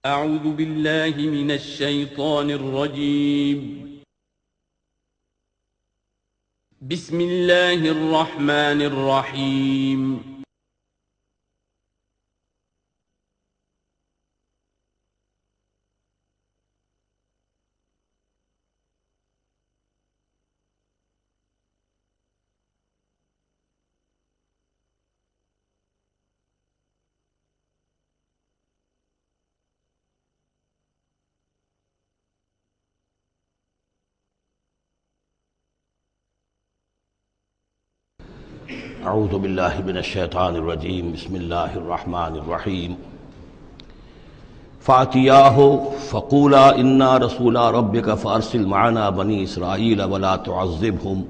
أعوذ بالله من الشيطان الرجيم. بسم الله الرحمن الرحيم. اعوذ باللہ من الشیطان الرجیم بسم اللہ الرحمن الرحیم فاتیاہ فقولا انا رسولا ربک فارسل معنا بنی اسرائیل ولا تعذبہم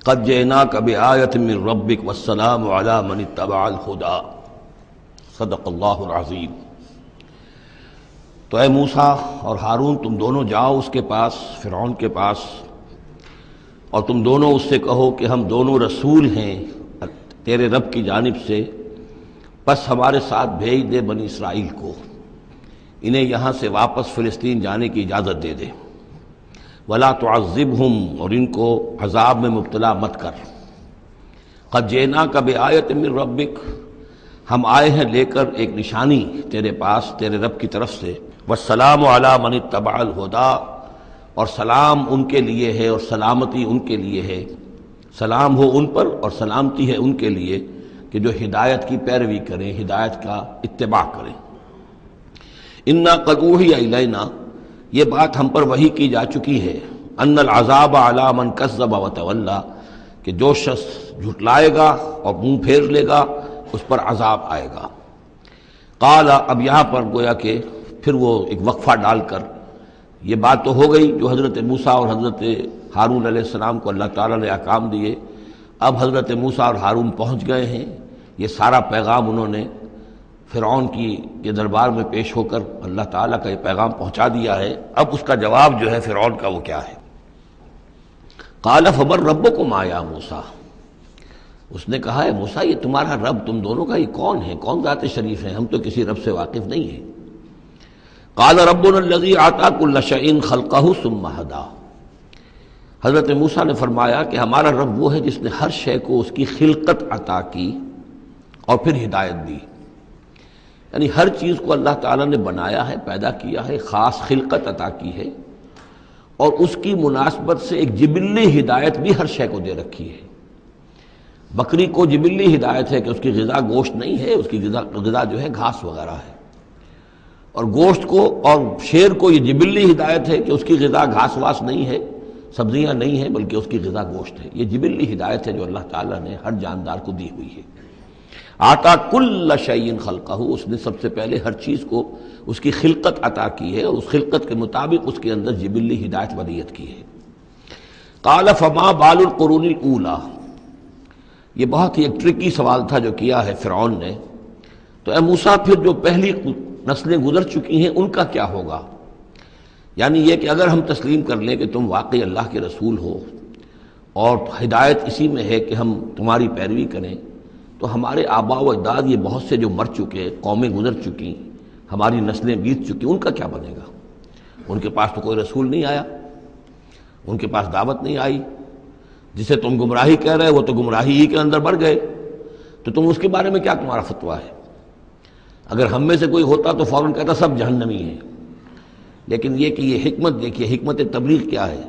قد جئناک بآیۃ من ربک والسلام علی من اتبع الہدی صدق اللہ العظیم۔ تو اے موسیٰ اور ہارون، تم دونوں جاؤ اس کے پاس، فرعون کے پاس، اور تم دونوں اس سے کہو کہ ہم دونوں رسول ہیں تیرے رب کی جانب سے، بس ہمارے ساتھ بھیج دے بنی اسرائیل کو، انہیں یہاں سے واپس فلسطین جانے کی اجازت دے دے، ولا تعذبہم، اور ان کو عذاب میں مبتلا مت کر، قد جئناک بآیۃ من ربک، ہم آئے ہیں لے کر ایک نشانی تیرے پاس تیرے رب کی طرف سے، والسلام علی من اتبع الہدی، اور سلام ان کے لیے ہے اور سلامتی ان کے لیے ہے، سلام ہو ان پر اور سلامتی ہے ان کے لیے کہ جو ہدایت کی پیروی کریں، ہدایت کا اتباع کریں۔ انا قد اوحی الینا، یہ بات ہم پر وحی کی جا چکی ہے، ان العذاب علی من کذب وتولی، کہ جو شخص جھٹلائے گا اور منہ پھیر لے گا اس پر عذاب آئے گا۔ قال، اب یہاں پر گویا کہ پھر وہ ایک وقفہ ڈال کر یہ بات تو ہو گئی جو حضرت موسیٰ اور حضرت ہارون علیہ السلام کو اللہ تعالیٰ نے احکام دیے، اب حضرت موسیٰ اور ہارون پہنچ گئے ہیں، یہ سارا پیغام انہوں نے فرعون کے دربار میں پیش ہو کر اللہ تعالیٰ کا یہ پیغام پہنچا دیا ہے۔ اب اس کا جواب جو ہے فرعون کا وہ کیا ہے؟ قال فمن ربکم یا موسیٰ، اس نے کہا ہے موسیٰ یہ تمہارا رب تم دونوں کا یہ کون ہے، کون ذات شریف ہے، ہم تو کسی رب سے واقف نہیں ہیں۔ قال ربنا الذی اعطی کل شیء خلقہ ثم ہدی، حضرت موسیٰ نے فرمایا کہ ہمارا رب وہ ہے جس نے ہر شے کو اس کی خلقت عطا کی اور پھر ہدایت دی، یعنی ہر چیز کو اللہ تعالیٰ نے بنایا ہے، پیدا کیا ہے، خاص خلقت عطا کی ہے، اور اس کی مناسبت سے ایک جبلی ہدایت بھی ہر شے کو دے رکھی ہے۔ بکری کو جبلی ہدایت ہے کہ اس کی غذا گوشت نہیں ہے، اس کی غذا جو ہے گھاس وغیرہ ہے، اور گوشت کو اور شیر کو یہ جبلی ہدایت ہے کہ اس کی غذا گھاس واس نہیں ہے، سبزیاں نہیں ہیں، بلکہ اس کی غذا گوشت ہے۔ یہ جبلی ہدایت ہے جو اللہ تعالیٰ نے ہر جاندار کو دی ہوئی ہے۔ آتا کل شیء خلقہ، اس نے سب سے پہلے ہر چیز کو اس کی خلقت عطا کی ہے، اور اس خلقت کے مطابق اس کے اندر جبلی ہدایت ودیت کی ہے۔ قال فما بال القرون الاولی، یہ بہت ہی ایک ٹرکی سوال تھا جو کیا ہے فرعون نے۔ تو اے موسیٰ پھر جو پہلی نسلیں گزر چکی ہیں ان کا کیا ہوگا؟ یعنی یہ کہ اگر ہم تسلیم کر لیں کہ تم واقعی اللہ کے رسول ہو اور ہدایت اسی میں ہے کہ ہم تمہاری پیروی کریں، تو ہمارے آباء و اجداد یہ بہت سے جو مر چکے، قومیں گزر چکی، ہماری نسلیں بیت چکی، ان کا کیا بنے گا؟ ان کے پاس تو کوئی رسول نہیں آیا، ان کے پاس دعوت نہیں آئی، جسے تم گمراہی کہہ رہے وہ تو گمراہی ہی کے اندر بڑھ گئے، تو تم اس کے بارے میں کیا تمہارا فتویٰ ہے؟ اگر ہم میں سے کوئی ہوتا تو فوراً کہتا سب جہنمی ہیں، لیکن یہ کہ یہ حکمت دیکھیے، حکمت تبلیغ کیا ہے۔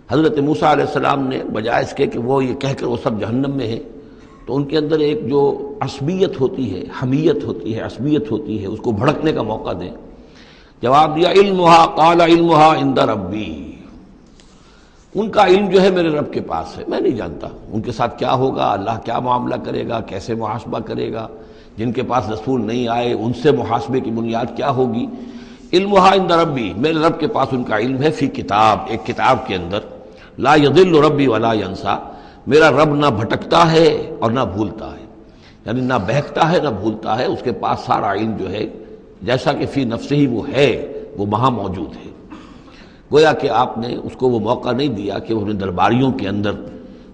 حضرت موسیٰ علیہ السلام نے بجائے اس کے کہ وہ یہ کہہ کر وہ سب جہنم میں ہیں، تو ان کے اندر ایک جو عصبیت ہوتی ہے، حمیت ہوتی ہے، عصبیت ہوتی ہے، اس کو بھڑکنے کا موقع دیں۔ جواب دیا علمھا، قال علمھا عند ربی، ان کا علم جو ہے میرے رب کے پاس ہے، میں نہیں جانتا ان کے ساتھ کیا ہوگا، اللہ کیا معاملہ کرے گا، کیسے محاسبہ کرے گا، جن کے پاس رسول نہیں آئے ان سے محاسبے کی بنیاد کیا ہوگی۔ علمھا عند ربی، میرے رب کے پاس ان کا علم ہے، فی کتاب، ایک کتاب کے اندر، لا یضل ربی ولا ینسیٰ، میرا رب نہ بھٹکتا ہے اور نہ بھولتا ہے، یعنی نہ بہکتا ہے نہ بھولتا ہے، اس کے پاس سارا علم جو ہے جیسا کہ فی نفسہ ہی وہ ہے، وہ وہاں موجود ہے۔ گویا کہ آپ نے اس کو وہ موقع نہیں دیا کہ وہ اپنے درباریوں کے اندر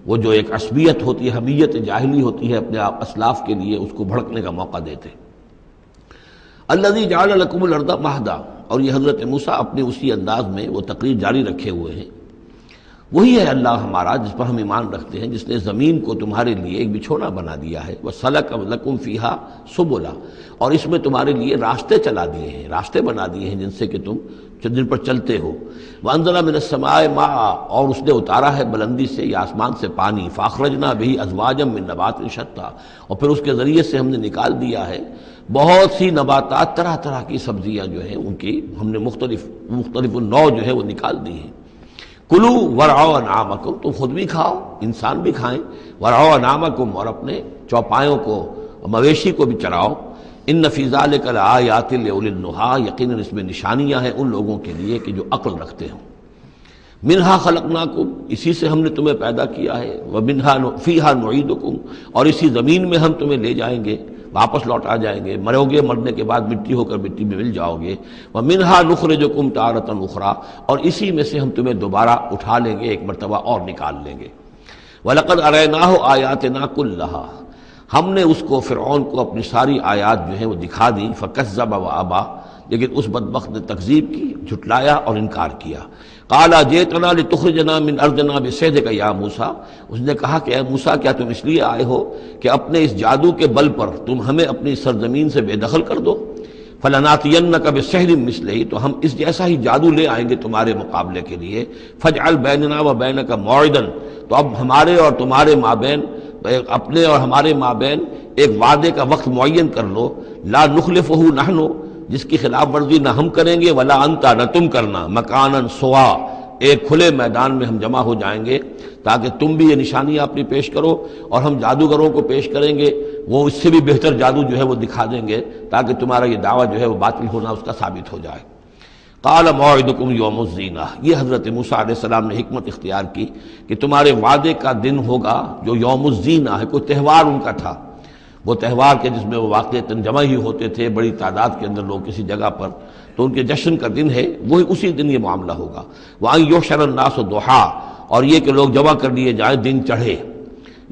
وہ جو ایک عصبیت ہوتی ہے، حمیت جاہلی ہوتی ہے اپنے اسلاف کے لیے، اس کو بھڑکنے کا موقع دیتے۔ الذی جعل لکم الارض مہدا، اور یہ حضرت موسیٰ اپنے اسی انداز میں وہ تقریر جاری رکھے ہوئے ہیں، وہی ہے اللہ ہمارا جس پر ہم ایمان رکھتے ہیں، جس نے زمین کو تمہارے لیے ایک بچھونا بنا دیا ہے، وَسَلَكَ لَكُمْ فِيهَا سُبُلًا، اور اس میں تمہارے لیے راستے چلا دیے ہیں، راستے بنا دیے ہیں جن سے کہ تم جن پر چلتے ہو، وَأَنزَلَ مِنَ السَّمَاءِ مَاءً، اور اس نے اتارا ہے بلندی سے یا آسمان سے پانی، فَأَخْرَجْنَا بِهِ أَزْوَاجًا مِّن نَبَاتٍ شَتَّىٰ، اور پھر اس کے ذریعے سے ہم نے نکال دیا ہے بہت سی نباتات، طرح طرح کی سبزیاں جو ہیں ان کی ہم نے مختلف نوع جو ہے وہ نکال دی ہیں۔ کلو ورعوا انعامکم، تم خود بھی کھاؤ، انسان بھی کھائیں، ورعوا انعامکم، اور اپنے چوپایوں کو مویشی کو بھی چراؤ، ان فی ذلک لآیات لأولی النہیٰ، یقیناً اس میں نشانیاں ہیں ان لوگوں کے لیے کہ جو عقل رکھتے ہوں۔ منہا خلقناکم، اسی سے ہم نے تمہیں پیدا کیا ہے، ومنہا فیہا نعیدکم، اور اسی زمین میں ہم تمہیں لے جائیں گے، واپس لوٹ آ جائیں گے، مرو گے، مرنے کے بعد مٹی ہو کر مٹی میں مل جاؤ گے، ومنہا نخرجکم تارۃ اخری، اور اسی میں سے ہم تمہیں دوبارہ اٹھا لیں گے، ایک مرتبہ اور نکال لیں گے۔ وَلَقَدْ أَرَيْنَاهُ آيَاتِنَا كُلَّهَا، ہم نے اس کو فرعون کو اپنی ساری آیات جو ہیں وہ دکھا دی، فَكَذَّبَ وَأَبَى، لیکن اس بدبخت نے تکذیب کی، جھٹلایا اور انکار کیا۔ قَالَ جِئْتَنَا لِتُخْرِجَنَا مِنْ أَرْضِنَا بِسِحْرِكَ يَا موسیٰ، اس نے کہا کہ اے موسیٰ کیا تم اس لیے آئے ہو کہ اپنے اس جادو کے بل پر تم ہمیں اپنی سرزمین سے بے دخل کر دو؟ فَلَنَأْتِيَنَّكَ بِسِحْرٍ مِّثْلِهِ، تو ہم اس جیسا ہی جادو لے آئیں گے تمہارے مقابلے کے لیے۔ فَاجْعَلْ بَيْنَنَا وَبَيْنَكَ مَوْعِدًا، تو اب ہمارے اور تمہارے مابین، اپنے اور ہمارے مابین ایک وعدے کا وقت معین کر لو، لا نخلفہ نحن، جس کی خلاف ورزی نہ ہم کریں گے، ولا انتا، نہ تم کرنا، مکانا سوا، ایک کھلے میدان میں ہم جمع ہو جائیں گے تاکہ تم بھی یہ نشانیاں اپنی پیش کرو اور ہم جادوگروں کو پیش کریں گے، وہ اس سے بھی بہتر جادو جو ہے وہ دکھا دیں گے تاکہ تمہارا یہ دعویٰ جو ہے وہ باطل ہونا اس کا ثابت ہو جائے۔ قال موعدکم یوم الزینہ، یہ حضرت موسیٰ علیہ السلام نے حکمت اختیار کی کہ تمہارے وعدے کا دن ہوگا جو یوم الزینہ ہے، کوئی تہوار ان کا تھا، وہ تہوار کے جس میں وہ واقعتاً جمع ہی ہوتے تھے بڑی تعداد کے اندر لوگ کسی جگہ پر، تو ان کے جشن کا دن ہے، وہی اسی دن یہ معاملہ ہوگا۔ وَأَن يُحْشَرَ النَّاسُ ضُحًى، اور یہ کہ لوگ جمع کر لیے جائیں دن چڑھے۔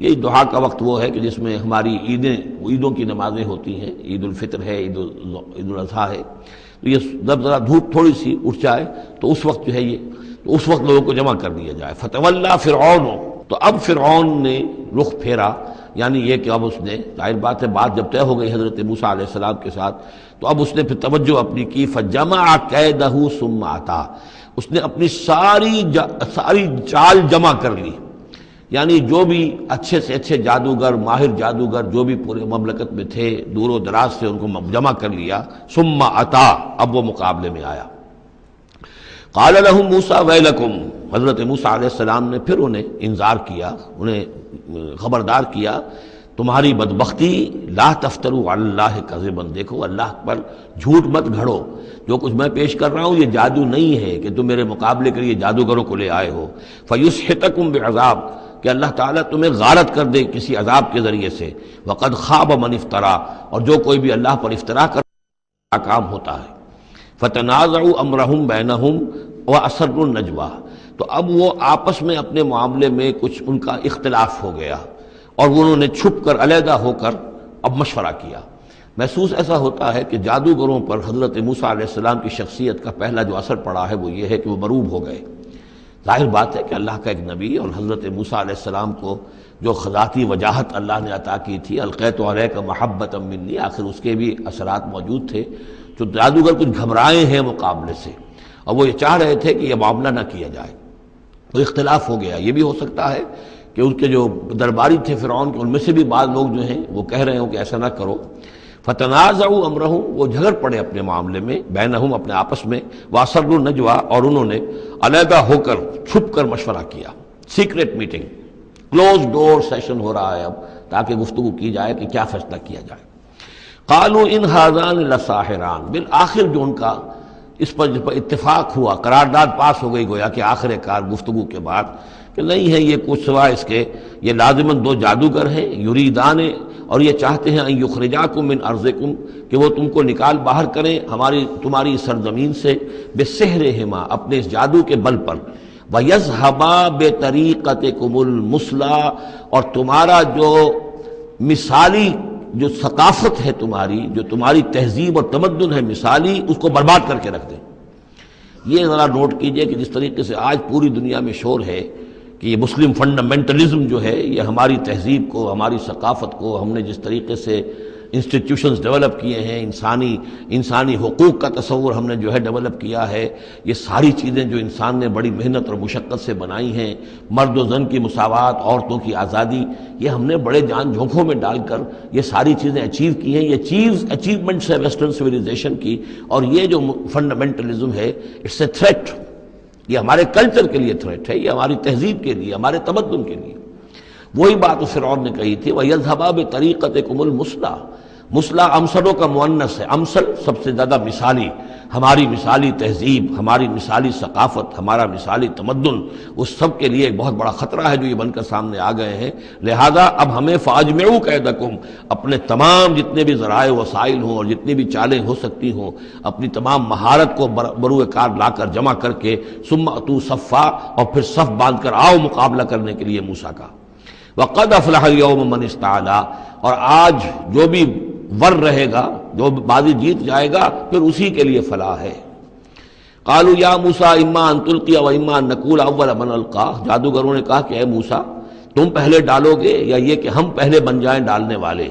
یہ دعا کا وقت وہ ہے کہ جس میں ہماری عیدوں کی نمازیں ہوتی ہیں، عید الفطر ہے، عید الاضحیٰ ہے، تو یہ جب ذرا دھوپ تھوڑی سی اٹھ جائے تو اس وقت جو ہے یہ، تو اس وقت لوگوں کو جمع کر دیا جائے۔ فَتَوَلَّىٰ فِرْعَوْنُ، تو اب فرعون نے رخ پھیرا، یعنی یہ کہ اب اس نے، ظاہر بات ہے بات جب طے ہو گئی حضرت موسیٰ علیہ السلام کے ساتھ، تو اب اس نے پھر توجہ اپنی کی، فَجَمَعَ كَيْدَهُ ثُمَّ أَتَىٰ، اس نے اپنی ساری چال جمع کر لی، یعنی جو بھی اچھے سے اچھے جادوگر، ماہر جادوگر جو بھی پورے مملکت میں تھے، دور و دراز سے ان کو جمع کر لیا۔ ثم اتا، اب وہ مقابلے میں آیا۔ قال لهم موسیٰ ویلکم، حضرت موسیٰ علیہ السلام نے پھر انہیں انذار کیا، انہیں خبردار کیا، تمہاری بدبختی، لا تفتروا علی اللہ کذبا، دیکھو اللہ پر جھوٹ مت گھڑو، جو کچھ میں پیش کر رہا ہوں یہ جادو نہیں ہے کہ تم میرے مقابلے کے لیے جادوگروں کو لے آئے ہو۔ فیسحتکم بعذاب، کہ اللہ تعالیٰ تمہیں غارت کر دے کسی عذاب کے ذریعے سے۔ وقد خاب من افترا، اور جو کوئی بھی اللہ پر افترا کر کام ہوتا ہے۔ فتنازعوا امرهم بینہم واسروا النجوى، تو اب وہ آپس میں اپنے معاملے میں کچھ ان کا اختلاف ہو گیا اور انہوں نے چھپ کر، علیحدہ ہو کر اب مشورہ کیا۔ محسوس ایسا ہوتا ہے کہ جادوگروں پر حضرت موسیٰ علیہ السلام کی شخصیت کا پہلا جو اثر پڑا ہے وہ یہ ہے کہ وہ مروب ہو گئے۔ ظاہر بات ہے کہ اللہ کا ایک نبی اور حضرت موسیٰ علیہ السلام کو جو ذاتی وجاہت اللہ نے عطا کی تھی، القیت علیک محبۃ منی، آخر اس کے بھی اثرات موجود تھے، جو جادوگر کچھ گھبرائے ہیں مقابلے سے، اور وہ یہ چاہ رہے تھے کہ یہ معاملہ نہ کیا جائے، تو اختلاف ہو گیا۔ یہ بھی ہو سکتا ہے کہ ان کے جو درباری تھے فرعون کے، ان میں سے بھی بعض لوگ جو ہیں وہ کہہ رہے ہوں کہ ایسا نہ کرو۔ فتنازعوا امرهم، وہ جھگڑ پڑے اپنے معاملے میں، بینہم، اپنے آپس میں، واسروا النجوى، اور انہوں نے علیحدہ ہو کر چھپ کر مشورہ کیا، سیکرٹ میٹنگ، کلوز ڈور سیشن ہو رہا ہے اب، تاکہ گفتگو کی جائے کہ کیا فیصلہ کیا جائے۔ قالوا ان هذان لساحران، بالآخر جو ان کا اس پر اتفاق ہوا، قرارداد پاس ہو گئی گویا کہ آخر کار گفتگو کے بعد، کہ نہیں ہے یہ کچھ سوائے اس کے، یہ لازماً دو جادوگر ہیں، یریدان، اور یہ چاہتے ہیں ان یخرجاکم من ارضکم، کہ وہ تم کو نکال باہر کریں تمہاری سرزمین سے، بسحرہما، اپنے اس جادو کے بل پر، ویذھبا بطریقتکم المثلی، اور تمہارا جو مثالی جو ثقافت ہے تمہاری، جو تمہاری تہذیب اور تمدن ہے مثالی، اس کو برباد کر کے رکھ دیں۔ یہ ذرا نوٹ کیجئے کہ جس طریقے سے آج پوری دنیا میں شور ہے کہ یہ مسلم فنڈامنٹلزم جو ہے یہ ہماری تہذیب کو، ہماری ثقافت کو، ہم نے جس طریقے سے انسٹیٹیوشنز ڈیولپ کیے ہیں، انسانی حقوق کا تصور ہم نے جو ہے ڈیولپ کیا ہے، یہ ساری چیزیں جو انسان نے بڑی محنت اور مشقت سے بنائی ہیں، مرد و زن کی مساوات، عورتوں کی آزادی، یہ ہم نے بڑے جان جھونکوں میں ڈال کر یہ ساری چیزیں اچیو کی ہیں۔ یہ اچیومنٹس ہے ویسٹرن سویلائزیشن کی، اور یہ جو فنڈامنٹلزم ہے اٹس اے تھریٹ، یہ ہمارے کلچر کے لیے تھریٹ ہے، یہ ہماری تہذیب کے لیے، ہمارے تمدن کے لیے۔ وہی بات فرعون نے کہی تھی وَيَذْهَبَا بِطَرِيقَتِكُمُ الْمُثْلَىٰ، مثلا امثلوں کا مؤنث ہے، امثل سب سے زیادہ مثالی، ہماری مثالی تہذیب، ہماری مثالی ثقافت، ہمارا مثالی تمدن، اس سب کے لیے ایک بہت بڑا خطرہ ہے جو یہ بن کر سامنے آ گئے ہیں۔ لہذا اب ہمیں فَأَجْمِعُوا كَيْدَكُمْ، اپنے تمام جتنے بھی ذرائع وسائل ہوں اور جتنی بھی چالیں ہو سکتی ہوں، اپنی تمام مہارت کو بروئے کار لا کر جمع کر کے ثُمَّ أَتُوا صَفًّا، اور پھر صف باندھ کر آؤ مقابلہ کرنے کے لیے موسیٰ کا۔ وَقَدْ أَفْلَحَ الْيَوْمَ مَنِ اسْتَعْلَىٰ، اور آج جو بھی ور رہے گا، جو بازی جیت جائے گا، پھر اسی کے لیے فلاح ہے۔ قالوا یا موسیٰ اما ان تلقی و اما ان نکون اول من القا، جادوگروں نے کہا کہ اے موسیٰ تم پہلے ڈالو گے یا یہ کہ ہم پہلے بن جائیں ڈالنے والے؟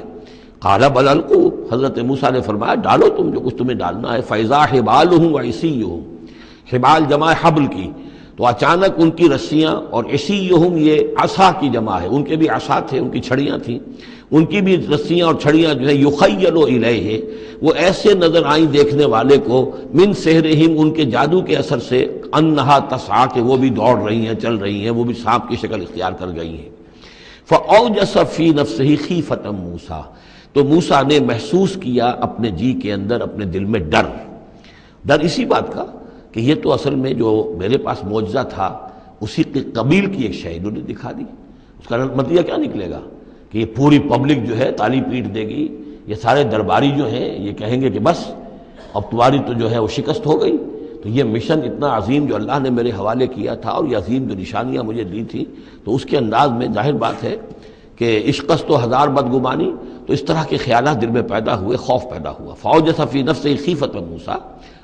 قال بل القوا، حضرت موسیٰ نے فرمایا ڈالو تم جو کچھ تمہیں ڈالنا ہے۔ فاذا حبالهم وعصیهم، حبال جمع حبل کی، تو اچانک ان کی رسیاں، اور عصیہم یہ عصا کی جمع ہے، ان کے بھی عصا تھے، ان کی چھڑیاں تھیں، ان کی بھی رسیاں اور چھڑیاں جو ہے یخیل الیہ، وہ ایسے نظر آئیں دیکھنے والے کو، من سحرہم، ان کے جادو کے اثر سے، انہا تسعی، کہ وہ بھی دوڑ رہی ہیں، چل رہی ہیں، وہ بھی سانپ کی شکل اختیار کر گئی ہیں۔ فاوجس فی نفسہ خیفۃ موسیٰ، تو موسیٰ نے محسوس کیا اپنے جی کے اندر، اپنے دل میں ڈر اسی بات کا کہ یہ تو اصل میں جو میرے پاس معجزہ تھا اسی کے قبیل کی ایک شے انہوں نے دکھا دی۔ اس کا نتیجہ کیا نکلے گا کہ یہ پوری پبلک جو ہے تالی پیٹ دے گی، یہ سارے درباری جو ہیں یہ کہیں گے کہ بس اب تمہاری تو جو ہے وہ شکست ہو گئی۔ تو یہ مشن اتنا عظیم جو اللہ نے میرے حوالے کیا تھا، اور یہ عظیم جو نشانیاں مجھے دی تھی، تو اس کے انداز میں ظاہر بات ہے کہ عشقست تو ہزار بدگمانی، تو اس طرح کے خیالات دل میں پیدا ہوئے، خوف پیدا ہوا۔ فاوجس فی نفسہ خیفۃ موسیٰ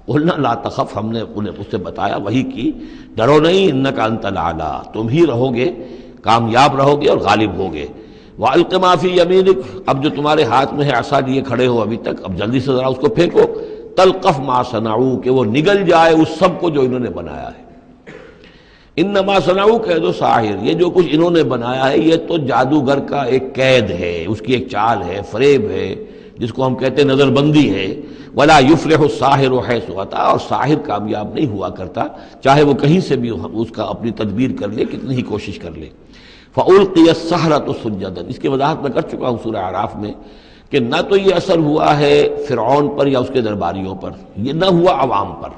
قلنا لا تخف، ہم نے انہیں اس سے بتایا، وہی کی، ڈرو نہیں، انک انت الاعلی، تم ہی رہو گے، کامیاب رہو گے اور غالب ہوگے۔ وَأَلْقِ مَا فِي يَمِينِكَ، اب جو تمہارے ہاتھ میں ہے عصا لیے کھڑے ہو ابھی تک، اب جلدی سے ذرا اس کو پھینکو، تلقف ما صنعوا، کہ وہ نگل جائے اس سب کو جو انہوں نے بنایا ہے۔ انما صنعوا کید ساحر، یہ جو کچھ انہوں نے بنایا ہے یہ تو جادوگر کا ایک قید ہے، اس کی ایک چال ہے، فریب ہے، جس کو ہم کہتے ہیں نظر بندی ہے۔ ولا یفلح الساحر حیث اتی، اور ساحر کامیاب نہیں ہوا کرتا چاہے وہ کہیں سے بھی اس کا اپنی تدبیر کر لے، کتنی ہی کوشش کر لے۔ فَأُلْقِيَ السَّحَرَةُ سُجَّدًا، اس کی وضاحت میں کر چکا ہوں سورہ اعراف میں کہ نہ تو یہ اثر ہوا ہے فرعون پر یا اس کے درباریوں پر، یہ نہ ہوا عوام پر۔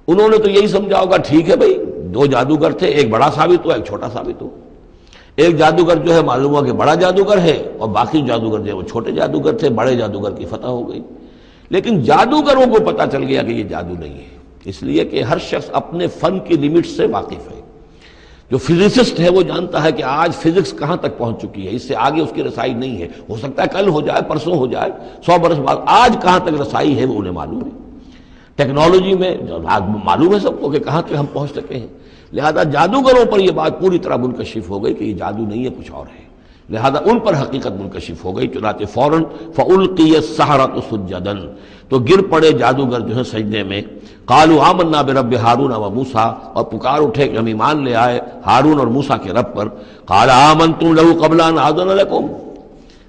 انہوں نے تو یہی سمجھا ہوگا ٹھیک ہے بھائی، دو جادوگر تھے، ایک بڑا ثابت ہوا ایک چھوٹا ثابت ہوا، ایک جادوگر جو ہے معلوم ہوا کہ بڑا جادوگر ہے، اور باقی جادوگر جو ہے وہ چھوٹے جادوگر تھے، بڑے جادوگر کی فتح ہو گئی۔ لیکن جادوگروں کو پتہ چل گیا کہ یہ جادو نہیں ہے، اس لیے کہ ہر شخص اپنے فن کی لیمٹ سے واقف ہے۔ جو فزسسٹ ہے وہ جانتا ہے کہ آج فزکس کہاں تک پہنچ چکی ہے، اس سے آگے اس کی رسائی نہیں ہے، ہو سکتا ہے کل ہو جائے، پرسوں ہو جائے، 100 برس بعد، آج کہاں تک رسائی ہے وہ انہیں معلوم ہے۔ ٹیکنالوجی میں معلوم ہے سب کو کہ کہاں تک ہم پہنچ سکے ہیں، لہذا جادوگروں پر یہ بات پوری طرح منکشف ہو گئی کہ یہ جادو نہیں ہے، کچھ اور ہے، لہذا ان پر حقیقت منکشف ہو گئی، چنانچہ فوراً فَأُلْقِيَ السَّحَرَةُ سُجَّدًا، تو گر پڑے جادوگر جو ہیں سجدے میں۔ قالوا آمنا برب ہارون و موسیٰ، اور پکار اٹھے کہ ہم ایمان لے آئے ہارون اور موسیٰ کے رب پر۔ قال آمنتم لہ قبل ان آذن لکم،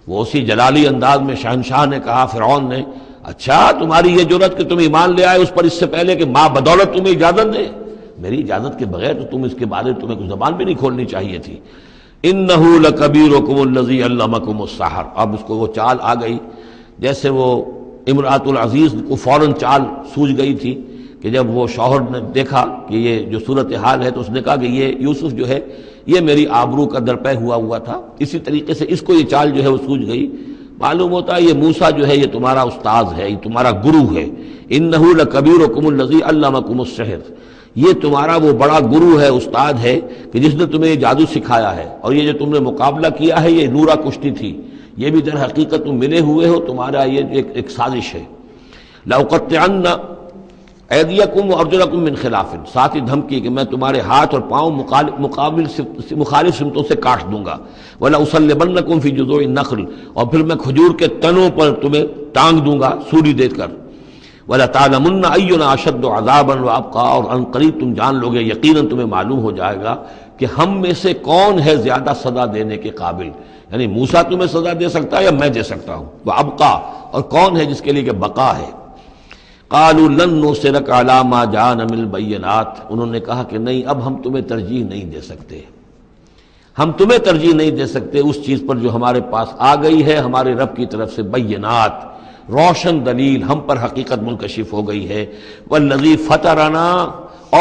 وہ اسی جلالی انداز میں شہنشاہ نے کہا، فرعون نے، اچھا تمہاری یہ جرت کہ تم ایمان لے آئے اس پر اس سے پہلے کہ ماں بدولت تمہیں اجازت دے، میری اجازت کے بغیر تو تم اس کے بارے تمہیں کوئی زبان بھی نہیں کھولنی چاہیے تھی۔ انہ لکبیرکم الذی علمکم السحر، اب اس کو وہ چال آ گئی جیسے وہ امرأۃ العزیز کو فوراً چال سوجھ گئی تھی کہ جب وہ شوہر نے دیکھا کہ یہ جو صورتحال ہے تو اس نے کہا کہ یہ یوسف جو ہے یہ میری آبرو کا درپے ہوا تھا، اسی طریقے سے اس کو یہ چال جو ہے وہ سوجھ گئی۔ معلوم ہوتا ہے یہ موسیٰ جو ہے یہ تمہارا استاذ ہے، یہ تمہارا گرو ہے۔ انہ لکبیرکم الذی علمکم السحر، یہ تمہارا وہ بڑا گرو ہے، استاد ہے کہ جس نے تمہیں یہ جادو سکھایا ہے، اور یہ جو تم نے مقابلہ کیا ہے یہ نورا کشتی تھی، یہ بھی در حقیقت تم ملے ہوئے ہو، تمہارا یہ ایک سازش ہے۔ لَأُقَطِّعَنَّ ایدیکم وارجلکم من خلاف، ساتھ ہی دھمکی کہ میں تمہارے ہاتھ اور پاؤں مخالف سمتوں سے کاٹ دوں گا، وَلَأُصَلِّبَنَّكُمْ فِي جُذُوعِ النَّخْلِ، اور پھر میں کھجور کے تنوں پر تمہیں ٹانگ دوں گا سولی دے کر، وَلَتَعْلَمُنَّ أَيُّنَا أَشَدُّ عَذَابًا وَأَبْقَىٰ، اور ان قریب تم جان لوگے، یقیناً تمہیں معلوم ہو جائے گا کہ ہم میں سے کون ہے زیادہ سزا دینے کے قابل، یعنی موسیٰ تمہیں سزا دے سکتا ہے یا میں دے سکتا ہوں، وَأَبْقَىٰ، اور کون ہے جس کے لیے کہ بقا ہے۔ قالوا لن نرسلک علی ما جاءنا من البینات، انہوں نے کہا کہ نہیں، اب ہم تمہیں ترجیح نہیں دے سکتے، ہم تمہیں ترجیح نہیں دے سکتے اس چیز پر جو ہمارے پاس آ گئی ہے ہمارے رب کی طرف سے، بینات، روشن دلیل، ہم پر حقیقت منکشف ہو گئی ہے، والذی فطرنا،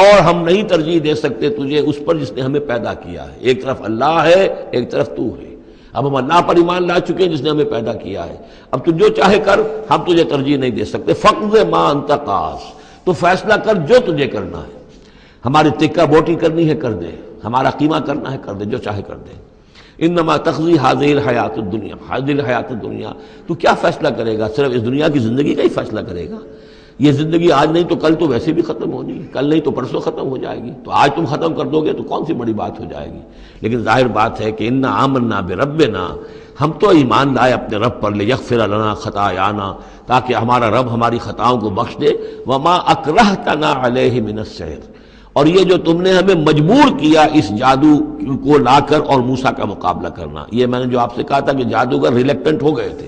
اور ہم نہیں ترجیح دے سکتے تجھے اس پر جس نے ہمیں پیدا کیا ہے، ایک طرف اللہ ہے ایک طرف تو ہے، اب ہم اللہ پر ایمان لا چکے ہیں جس نے ہمیں پیدا کیا ہے، اب تو جو چاہے کر، ہم تجھے ترجیح نہیں دے سکتے، فقض ما انت قاض، تو فیصلہ کر جو تجھے کرنا ہے، ہماری تکہ بوٹی کرنی ہے کر دے، ہمارا قیمہ کرنا ہے کر دے، جو چاہے کر دے، انما تقضی هذه الحیات الدنیا، هذه الحیات الدنیا، تو کیا فیصلہ کرے گا؟ صرف اس دنیا کی زندگی کا ہی فیصلہ کرے گا؟ یہ زندگی آج نہیں تو کل تو ویسے بھی ختم ہونی ہے، کل نہیں تو پرسوں ختم ہو جائے گی، تو آج تم ختم کر دو گے تو کون سی بڑی بات ہو جائے گی؟ لیکن ظاہر بات ہے کہ انا آمنا بربنا، ہم تو ایمان لائے اپنے رب پر، لیغفر لنا خطایانا، تاکہ ہمارا رب ہماری خطاؤں کو بخش دے، وما اکرہتنا علیہ من السحر، اور یہ جو تم نے ہمیں مجبور کیا اس جادو کو لا کر اور موسیٰ کا مقابلہ کرنا، یہ میں نے جو آپ سے کہا تھا کہ جادوگر ریلیکٹنٹ ہو گئے تھے،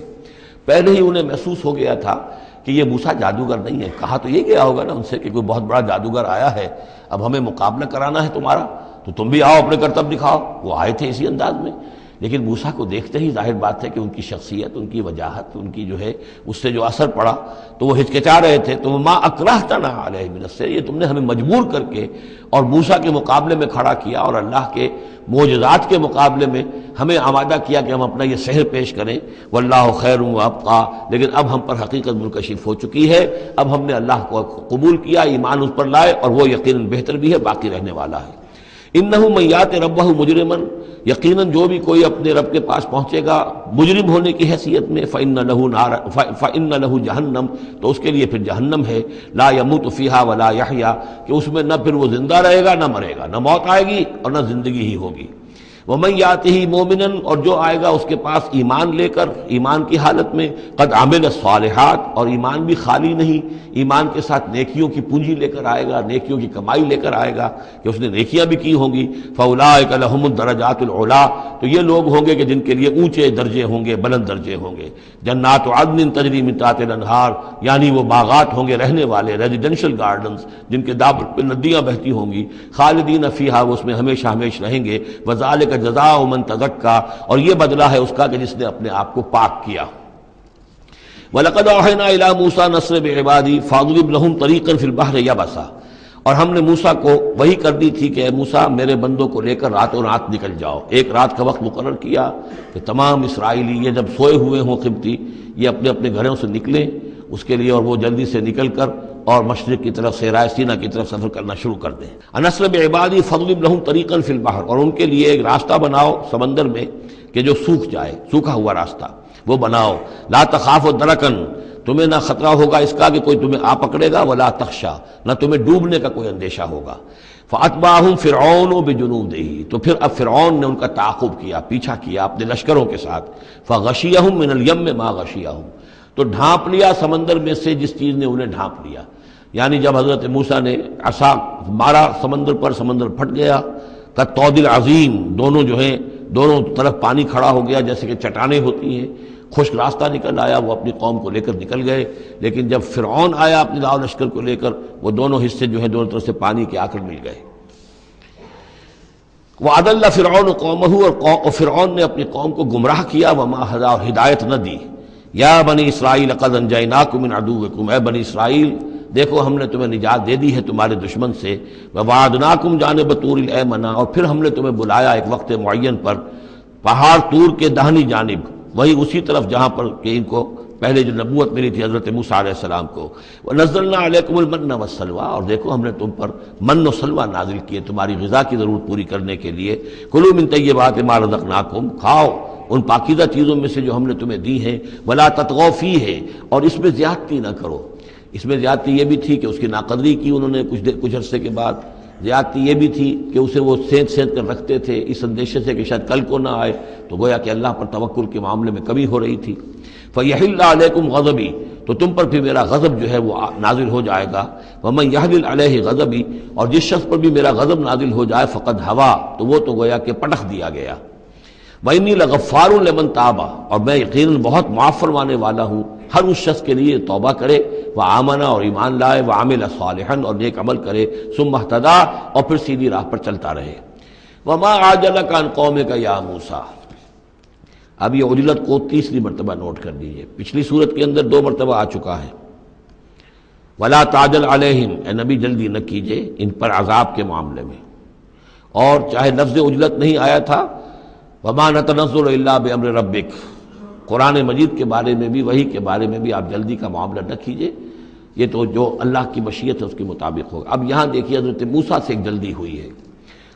پہلے ہی انہیں محسوس ہو گیا تھا کہ یہ موسیٰ جادوگر نہیں ہے، کہا تو یہ گیا ہوگا نا ان سے کہ کوئی بہت بڑا جادوگر آیا ہے، اب ہمیں مقابلہ کرانا ہے تمہارا، تو تم بھی آؤ اپنے کرتب دکھاؤ، وہ آئے تھے اسی انداز میں، لیکن موسیٰ کو دیکھتے ہی ظاہر بات ہے کہ ان کی شخصیت، ان کی وجاہت، ان کی جو ہے اس سے جو اثر پڑا تو وہ ہچکچا رہے تھے، تو ما اکرہتنا علیہ من السحر، یہ تم نے ہمیں مجبور کر کے اور موسیٰ کے مقابلے میں کھڑا کیا اور اللہ کے معجزات کے مقابلے میں ہمیں آمادہ کیا کہ ہم اپنا یہ سحر پیش کریں، واللہ خیر وابقیٰ، لیکن اب ہم پر حقیقت منکشف ہو چکی ہے، اب ہم نے اللہ کو قبول کیا، ایمان اس پر لائے، اور وہ یقیناً بہتر بھی ہے، باقی رہنے والا ہے۔ انہ من یات ربہ مجرما، یقیناً جو بھی کوئی اپنے رب کے پاس پہنچے گا مجرم ہونے کی حیثیت میں، فإن لہ جہنم، تو اس کے لیے پھر جہنم ہے، لا یموت فیہا ولا یحیا، کہ اس میں نہ پھر وہ زندہ رہے گا نہ مرے گا، نہ موت آئے گی اور نہ زندگی ہی ہوگی۔ ومن یاتہ مومنا، اور جو آئے گا اس کے پاس ایمان لے کر، ایمان کی حالت میں، قد عمل الصالحات، اور ایمان بھی خالی نہیں، ایمان کے ساتھ نیکیوں کی پونجی لے کر آئے گا، نیکیوں کی کمائی لے کر آئے گا کہ اس نے نیکیاں بھی کی ہوں گی، فاولئک لہم الدرجات العلی، تو یہ لوگ ہوں گے کہ جن کے لیے اونچے درجے ہوں گے، بلند درجے ہوں گے، جنات عدن تجری من تحتها الانہار، یعنی وہ باغات ہوں گے رہنے والے، ریزیڈینشل گارڈنز جن کے دامن پہ ندیاں بہتی ہوں گی، خالدین فیہا، وہ اس میں ہمیشہ ہمیش رہیں گے، وذالک جزاء من تزکا، اور یہ بدلہ ہے اس کا کہ جس نے اپنے آپ کو پاک کیا۔ وَلَقَدْ أَوْحَيْنَا إِلَىٰ مُوسَىٰ نَسْرِ بِعِبَادِي فَاضْرِبْ لَهُمْ طَرِيقًا فِي الْبَحْرِ يَبَسًا، اور ہم نے موسیٰ کو وہی کر دی تھی کہ اے موسیٰ میرے بندوں کو لے کر راتوں رات نکل جاؤ، ایک رات کا وقت مقرر کیا کہ تمام اسرائیلی یہ جب سوئے ہوئے ہوں قبطی، یہ اپنے اپنے گھروں سے نکلیں اس کے لیے، اور وہ جلدی سے نکل کر اور مشرق کی طرف صحرائے سینا کی طرف سفر کرنا شروع کر دیں۔ نسر بعبادی فضرب لہم طریقا فی البحر، اور ان کے لیے ایک راستہ بناؤ سمندر میں کہ جو سوکھ جائے، سوکھا ہوا راستہ وہ بناؤ، لا تخاف درکن، تمہیں نہ خطرہ ہوگا اس کا کہ کوئی تمہیں آ پکڑے گا، ولا تخشا، نہ تمہیں ڈوبنے کا کوئی اندیشہ ہوگا۔ فاتبعہم فرعون بجنودہ، تو پھر اب فرعون نے ان کا تعاقب کیا، پیچھا کیا اپنے لشکروں کے ساتھ، فغشیہم من الیم ما غشیہم، تو ڈھانپ لیا سمندر میں سے جس چیز نے انہیں ڈھانپ لیا، یعنی جب حضرت موسیٰ نے عصا مارا سمندر پر، سمندر پھٹ گیا، کالطود العظیم، دونوں جو ہیں دونوں طرف پانی کھڑا ہو گیا جیسے کہ چٹانیں ہوتی ہیں، خشک راستہ نکل آیا، وہ اپنی قوم کو لے کر نکل گئے، لیکن جب فرعون آیا اپنے لاؤ لشکر کو لے کر، وہ دونوں حصے جو ہیں دونوں طرف سے پانی کے آ کر مل گئے۔ وَأَضَلَّ فِرْعَوْنُ قَوْمَهُ، اور فرعون نے اپنی قوم کو گمراہ کیا، وَمَا هَدَىٰ، اور ہدایت نہ دی۔ یا بنی اسرائیل قد انجیناکم من عدوکم، اے بنی اسرائیل دیکھو ہم نے تمہیں نجات دے دی ہے تمہارے دشمن سے، ووعدناکم جانب طور الایمن، اور پھر ہم نے تمہیں بلایا ایک وقت معین پر پہاڑ طور کے داہنی جانب، وہی اسی طرف جہاں پر کہ ان کو پہلے جو نبوت ملی تھی حضرت موسیٰ علیہ السلام کو، وَنَزَّلْنَا عَلَيْكُمُ الْمَنَّ وَالسَّلْوَىٰ، اور دیکھو ہم نے تم پر من و سلوہ نازل کیے تمہاری غذا کی ضرورت پوری کرنے کے لیے، کُلُوا مِن طَیِّبَاتِ مَا رَزَقْنَاکُم، کھاؤ ان پاکیزہ چیزوں میں سے جو ہم نے تمہیں دی ہیں، ولا تطغوا فیہ، اور اس میں زیادتی نہ کرو۔ اس میں زیادتی یہ بھی تھی کہ اس کی ناقدری کی انہوں نے کچھ عرصے کے بعد، زیادتی یہ بھی تھی کہ اسے وہ سینت کر رکھتے تھے اس اندیشے سے کہ شاید کل کو نہ آئے، تو گویا کہ اللہ پر توکل کے معاملے میں کمی ہو رہی تھی۔ فَيَحِلَّ عَلَيْكُمْ غَضَبِي، تو تم پر بھی میرا غضب جو ہے وہ نازل ہو جائے گا۔ وَمَنْ يَحْلِلْ عَلَيْهِ غَضَبِي، اور جس شخص پر بھی میرا غضب نازل ہو جائے فقد ہوا، تو وہ تو گویا کہ پٹخ دیا گیا۔ وَإِنِّي لَغَفَّارٌ لِمَنْ تَابَ، اور میں یقیناً بہت معاف فرمانے والا ہوں ہر اس شخص کے لیے توبہ کرے، وآمن، اور ایمان لائے، وعمل صالحا، اور نیک عمل کرے، ثم اہتدی، اور پھر سیدھی راہ پر چلتا رہے۔ وما عجلک عن قومک یا موسیٰ، اب یہ عجلت کو تیسری مرتبہ نوٹ کر دیجئے، پچھلی صورت کے اندر 2 مرتبہ آ چکا ہے۔ ولا تعجل علیہم، اے نبی جلدی نہ کیجئے ان پر عذاب کے معاملے میں، اور چاہے لفظ عجلت نہیں آیا تھا، وما نتنزل الا بامر ربک، قرآن مجید کے بارے میں بھی، وحی کے بارے میں بھی آپ جلدی کا معاملہ نہ کیجئے، یہ تو جو اللہ کی مشیت ہے اس کے مطابق ہوگا۔ اب یہاں دیکھیے حضرت موسیٰ سے ایک جلدی ہوئی ہے۔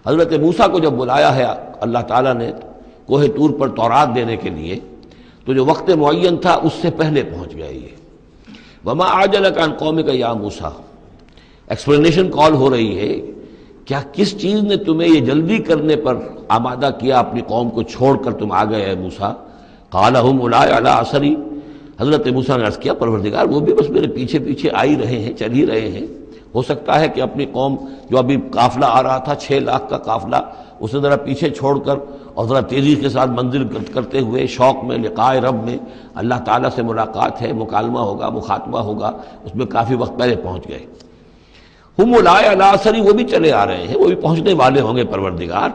حضرت موسیٰ کو جب بلایا ہے اللہ تعالیٰ نے کوہ طور پر تورات دینے کے لیے، تو جو وقت معین تھا اس سے پہلے پہنچ گئے یہ۔ وما عجلک عن قومک یا موسیٰ، ایکسپلینیشن کال ہو رہی ہے، کیا کس چیز نے تمہیں یہ جلدی کرنے پر آمادہ کیا، اپنی قوم کو چھوڑ کر تم آ گئے اے موسیٰ؟ قال هم اولئک علی اثری، حضرت موسیٰ نے عرض کیا پروردگار وہ بھی بس میرے پیچھے پیچھے آ ہی رہے ہیں، چل ہی رہے ہیں۔ ہو سکتا ہے کہ اپنی قوم جو ابھی قافلہ آ رہا تھا 6 لاکھ کا قافلہ، اسے ذرا پیچھے چھوڑ کر اور ذرا تیزی کے ساتھ منزل کرتے ہوئے شوق میں لقاء رب میں، اللہ تعالیٰ سے ملاقات ہے، مکالمہ ہوگا، مخاطبہ ہوگا، اس میں کافی وقت پہلے پہنچ گئے۔ ہم اولئک علی اثری، وہ بھی چلے آ رہے ہیں، وہ بھی پہنچنے والے ہوں گے پروردگار۔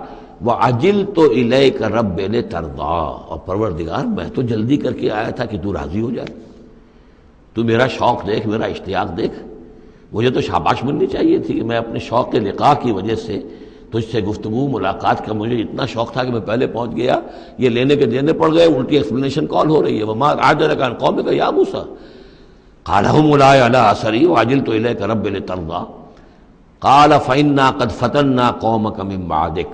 وَعَجِلْتُ إِلَيْكَ رَبِّ لِتَرْضَىٰ، اور پروردگار میں تو جلدی کر کے آیا تھا کہ تو راضی ہو جائے، تو میرا شوق دیکھ، میرا اشتیاق دیکھ، مجھے تو شاباش ملنی چاہیے تھی کہ میں اپنے شوق لقاء کی وجہ سے تجھ سے گفتگو ملاقات کا مجھے اتنا شوق تھا کہ میں پہلے پہنچ گیا، یہ لینے کے دینے پڑ گئے، الٹی ایکسپلینیشن کال ہو رہی ہے۔ وما عجلک عن قومک یا موسیٰ قال هم اولئک علی اثری وعجلت الیک رب لترضیٰ قال فإنا قد فتنا قومک من بعدک،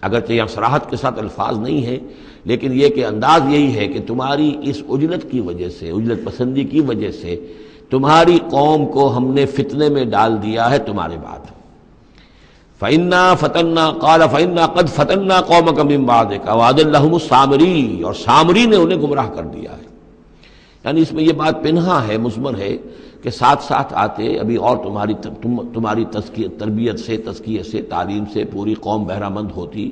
اگرچہ یہاں صراحت کے ساتھ الفاظ نہیں ہیں، لیکن یہ کہ انداز یہی ہے کہ تمہاری اس عجلت کی وجہ سے، عجلت پسندی کی وجہ سے تمہاری قوم کو ہم نے فتنے میں ڈال دیا ہے تمہارے بعد۔ فَإِنَّا فَتَنَّا قَالَ فَإِنَّا قَدْ فَتَنَّا قَوْمَكَ مِن بَعْدِكَ وَأَضَلَّهُمُ السَّامِرِيُّ، اور سامری نے انہیں گمراہ کر دیا ہے۔ یعنی اس میں یہ بات پنہا ہے، مضمر ہے کہ ساتھ ساتھ آتے ابھی اور تمہاری تربیت سے، تزکیے سے، تعلیم سے پوری قوم بہرہ مند ہوتی،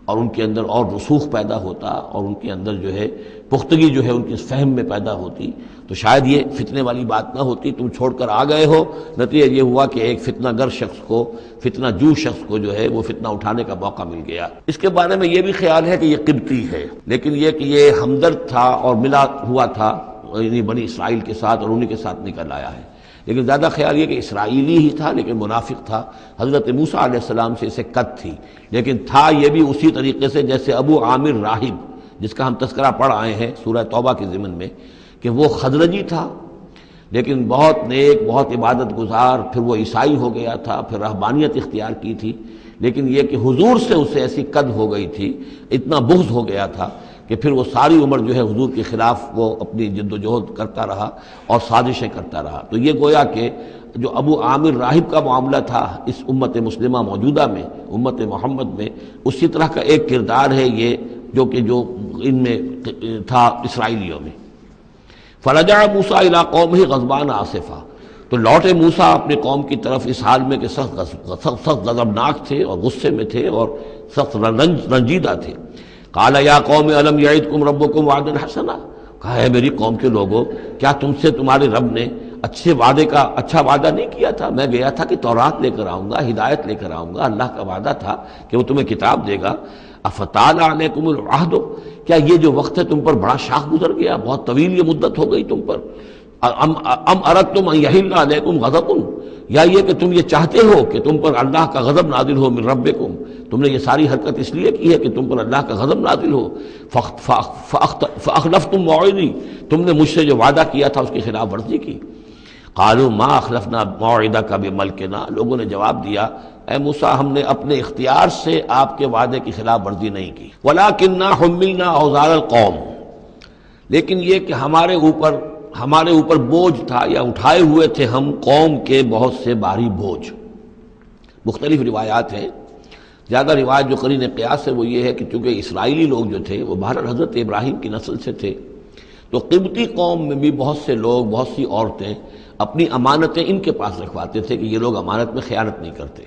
اور ان کے اندر اور رسوخ پیدا ہوتا، اور ان کے اندر جو ہے پختگی جو ہے ان کے فہم میں پیدا ہوتی، تو شاید یہ فتنے والی بات نہ ہوتی۔ تم چھوڑ کر آ گئے ہو، نتیجہ یہ ہوا کہ ایک فتنہ گر شخص کو، فتنہ جو شخص کو جو ہے وہ فتنہ اٹھانے کا موقع مل گیا۔ اس کے بارے میں یہ بھی خیال ہے کہ یہ قبطی ہے، لیکن یہ کہ یہ ہمدرد تھا اور ملا ہوا تھا یعنی بنی اسرائیل کے ساتھ، اور انہی کے ساتھ نکل آیا ہے، لیکن زیادہ خیال یہ کہ اسرائیلی ہی تھا لیکن منافق تھا۔ حضرت موسیٰ علیہ السلام سے اسے قد تھی، لیکن تھا یہ بھی اسی طریقے سے جیسے ابو عامر راہب، جس کا ہم تذکرہ پڑھ آئے ہیں سورہ توبہ کے ضمن میں، کہ وہ خزرجی تھا لیکن بہت نیک، بہت عبادت گزار، پھر وہ عیسائی ہو گیا تھا، پھر رہبانیت اختیار کی تھی، لیکن یہ کہ حضور سے اسے ایسی قد ہو گئی تھی، اتنا بغض ہو گیا تھا کہ پھر وہ ساری عمر جو ہے حضور کے خلاف وہ اپنی جد و جہد کرتا رہا اور سازشیں کرتا رہا۔ تو یہ گویا کہ جو ابو عامر راہب کا معاملہ تھا اس امت مسلمہ موجودہ میں، امت محمد میں، اسی طرح کا ایک کردار ہے یہ جو ان میں تھا اسرائیلیوں میں۔ فرجع موسیٰ الی قومہ غضبان آسفا، تو لوٹے موسیٰ اپنی قوم کی طرف اس حال میں کہ سخت غضبناک تھے اور غصے میں تھے اور سخت رنجیدہ تھے۔ قال یا قوم الم یعدکم ربکم وعدا حسنا، کہا ہے میری قوم کے لوگوں، کیا تم سے تمہارے رب نے اچھا وعدہ نہیں کیا تھا؟ میں گیا تھا کہ تورات لے کر آؤں گا، ہدایت لے کر آؤں گا، اللہ کا وعدہ تھا کہ وہ تمہیں کتاب دے گا۔ افتال علیکم العہد، کیا یہ جو وقت ہے تم پر بڑا شاخ گزر گیا، بہت طویل یہ مدت ہو گئی تم پر؟ ام اردتم ان یحل علیکم غضب، یا یہ کہ تم یہ چاہتے ہو کہ تم پر اللہ کا غضب نازل ہو من ربکم، تم نے یہ ساری حرکت اس لیے کی ہے کہ تم پر اللہ کا غضب نازل ہو۔ فاخلفتم موعدی، تم نے مجھ سے جو وعدہ کیا تھا اس کی خلاف ورزی کی۔ قالوا ما اخلفنا موعدک بملکنا، لوگوں نے جواب دیا اے موسیٰ ہم نے اپنے اختیار سے آپ کے وعدے کی خلاف ورزی نہیں کی، ولکننا حملنا اوزار القوم، لیکن یہ کہ ہمارے اوپر بوجھ تھا یا اٹھائے ہوئے تھے ہم قوم کے بہت سے بھاری بوجھ۔ مختلف روایات ہیں، زیادہ روایت جو قرین قیاس ہے وہ یہ ہے کہ چونکہ اسرائیلی لوگ جو تھے وہ بہرحال حضرت ابراہیم کی نسل سے تھے، تو قبطی قوم میں بھی بہت سے لوگ، بہت سی عورتیں اپنی امانتیں ان کے پاس رکھواتے تھے کہ یہ لوگ امانت میں خیانت نہیں کرتے،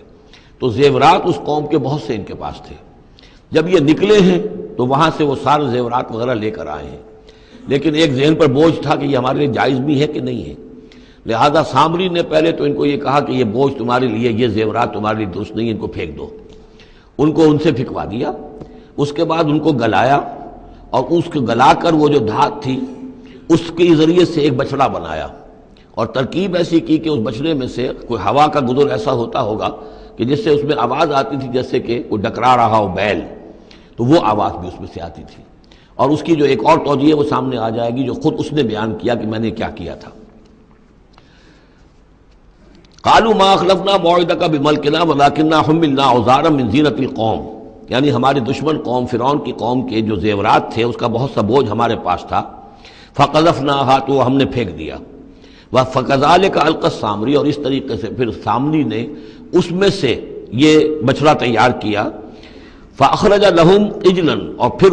تو زیورات اس قوم کے بہت سے ان کے پاس تھے۔ جب یہ نکلے ہیں تو وہاں سے وہ سارے زیورات وغیرہ لے کر آئے ہیں، لیکن ایک ذہن پر بوجھ تھا کہ یہ ہمارے لیے جائز بھی ہے کہ نہیں ہے، لہذا سامری نے پہلے تو ان کو یہ کہا کہ یہ بوجھ تمہارے لیے، یہ زیورات تمہارے لیے درست نہیں، ان کو پھینک دو، ان کو ان سے پھینکوا دیا۔ اس کے بعد ان کو گلایا، اور اس کو گلا کر وہ جو دھات تھی اس کے ذریعے سے ایک بچڑا بنایا، اور ترکیب ایسی کی کہ اس بچڑے میں سے کوئی ہوا کا گزر ایسا ہوتا ہوگا کہ جس سے اس میں آواز آتی تھی جیسے کہ کوئی ڈکرا رہا ہو بیل، تو وہ آواز بھی اس میں سے آتی تھی۔ اور اس کی جو ایک اور توجہ ہے وہ سامنے آ جائے گی جو خود اس نے بیان کیا کہ میں نے کیا کیا تھا۔ قالوا ما اخلفنا موعدک بملکنا ولکننا حملنا اوزارا من زینۃ القوم، یعنی ہمارے دشمن قوم فرعون کی قوم کے جو زیورات تھے اس کا بہت سا بوجھ ہمارے پاس تھا، فقذفناها، تو ہم نے پھینک دیا، فکذالک القی السامری، اور اس طریقے سے پھر سامری نے اس میں سے یہ بچڑا تیار کیا، فاخرج لهم عجلا، اور پھر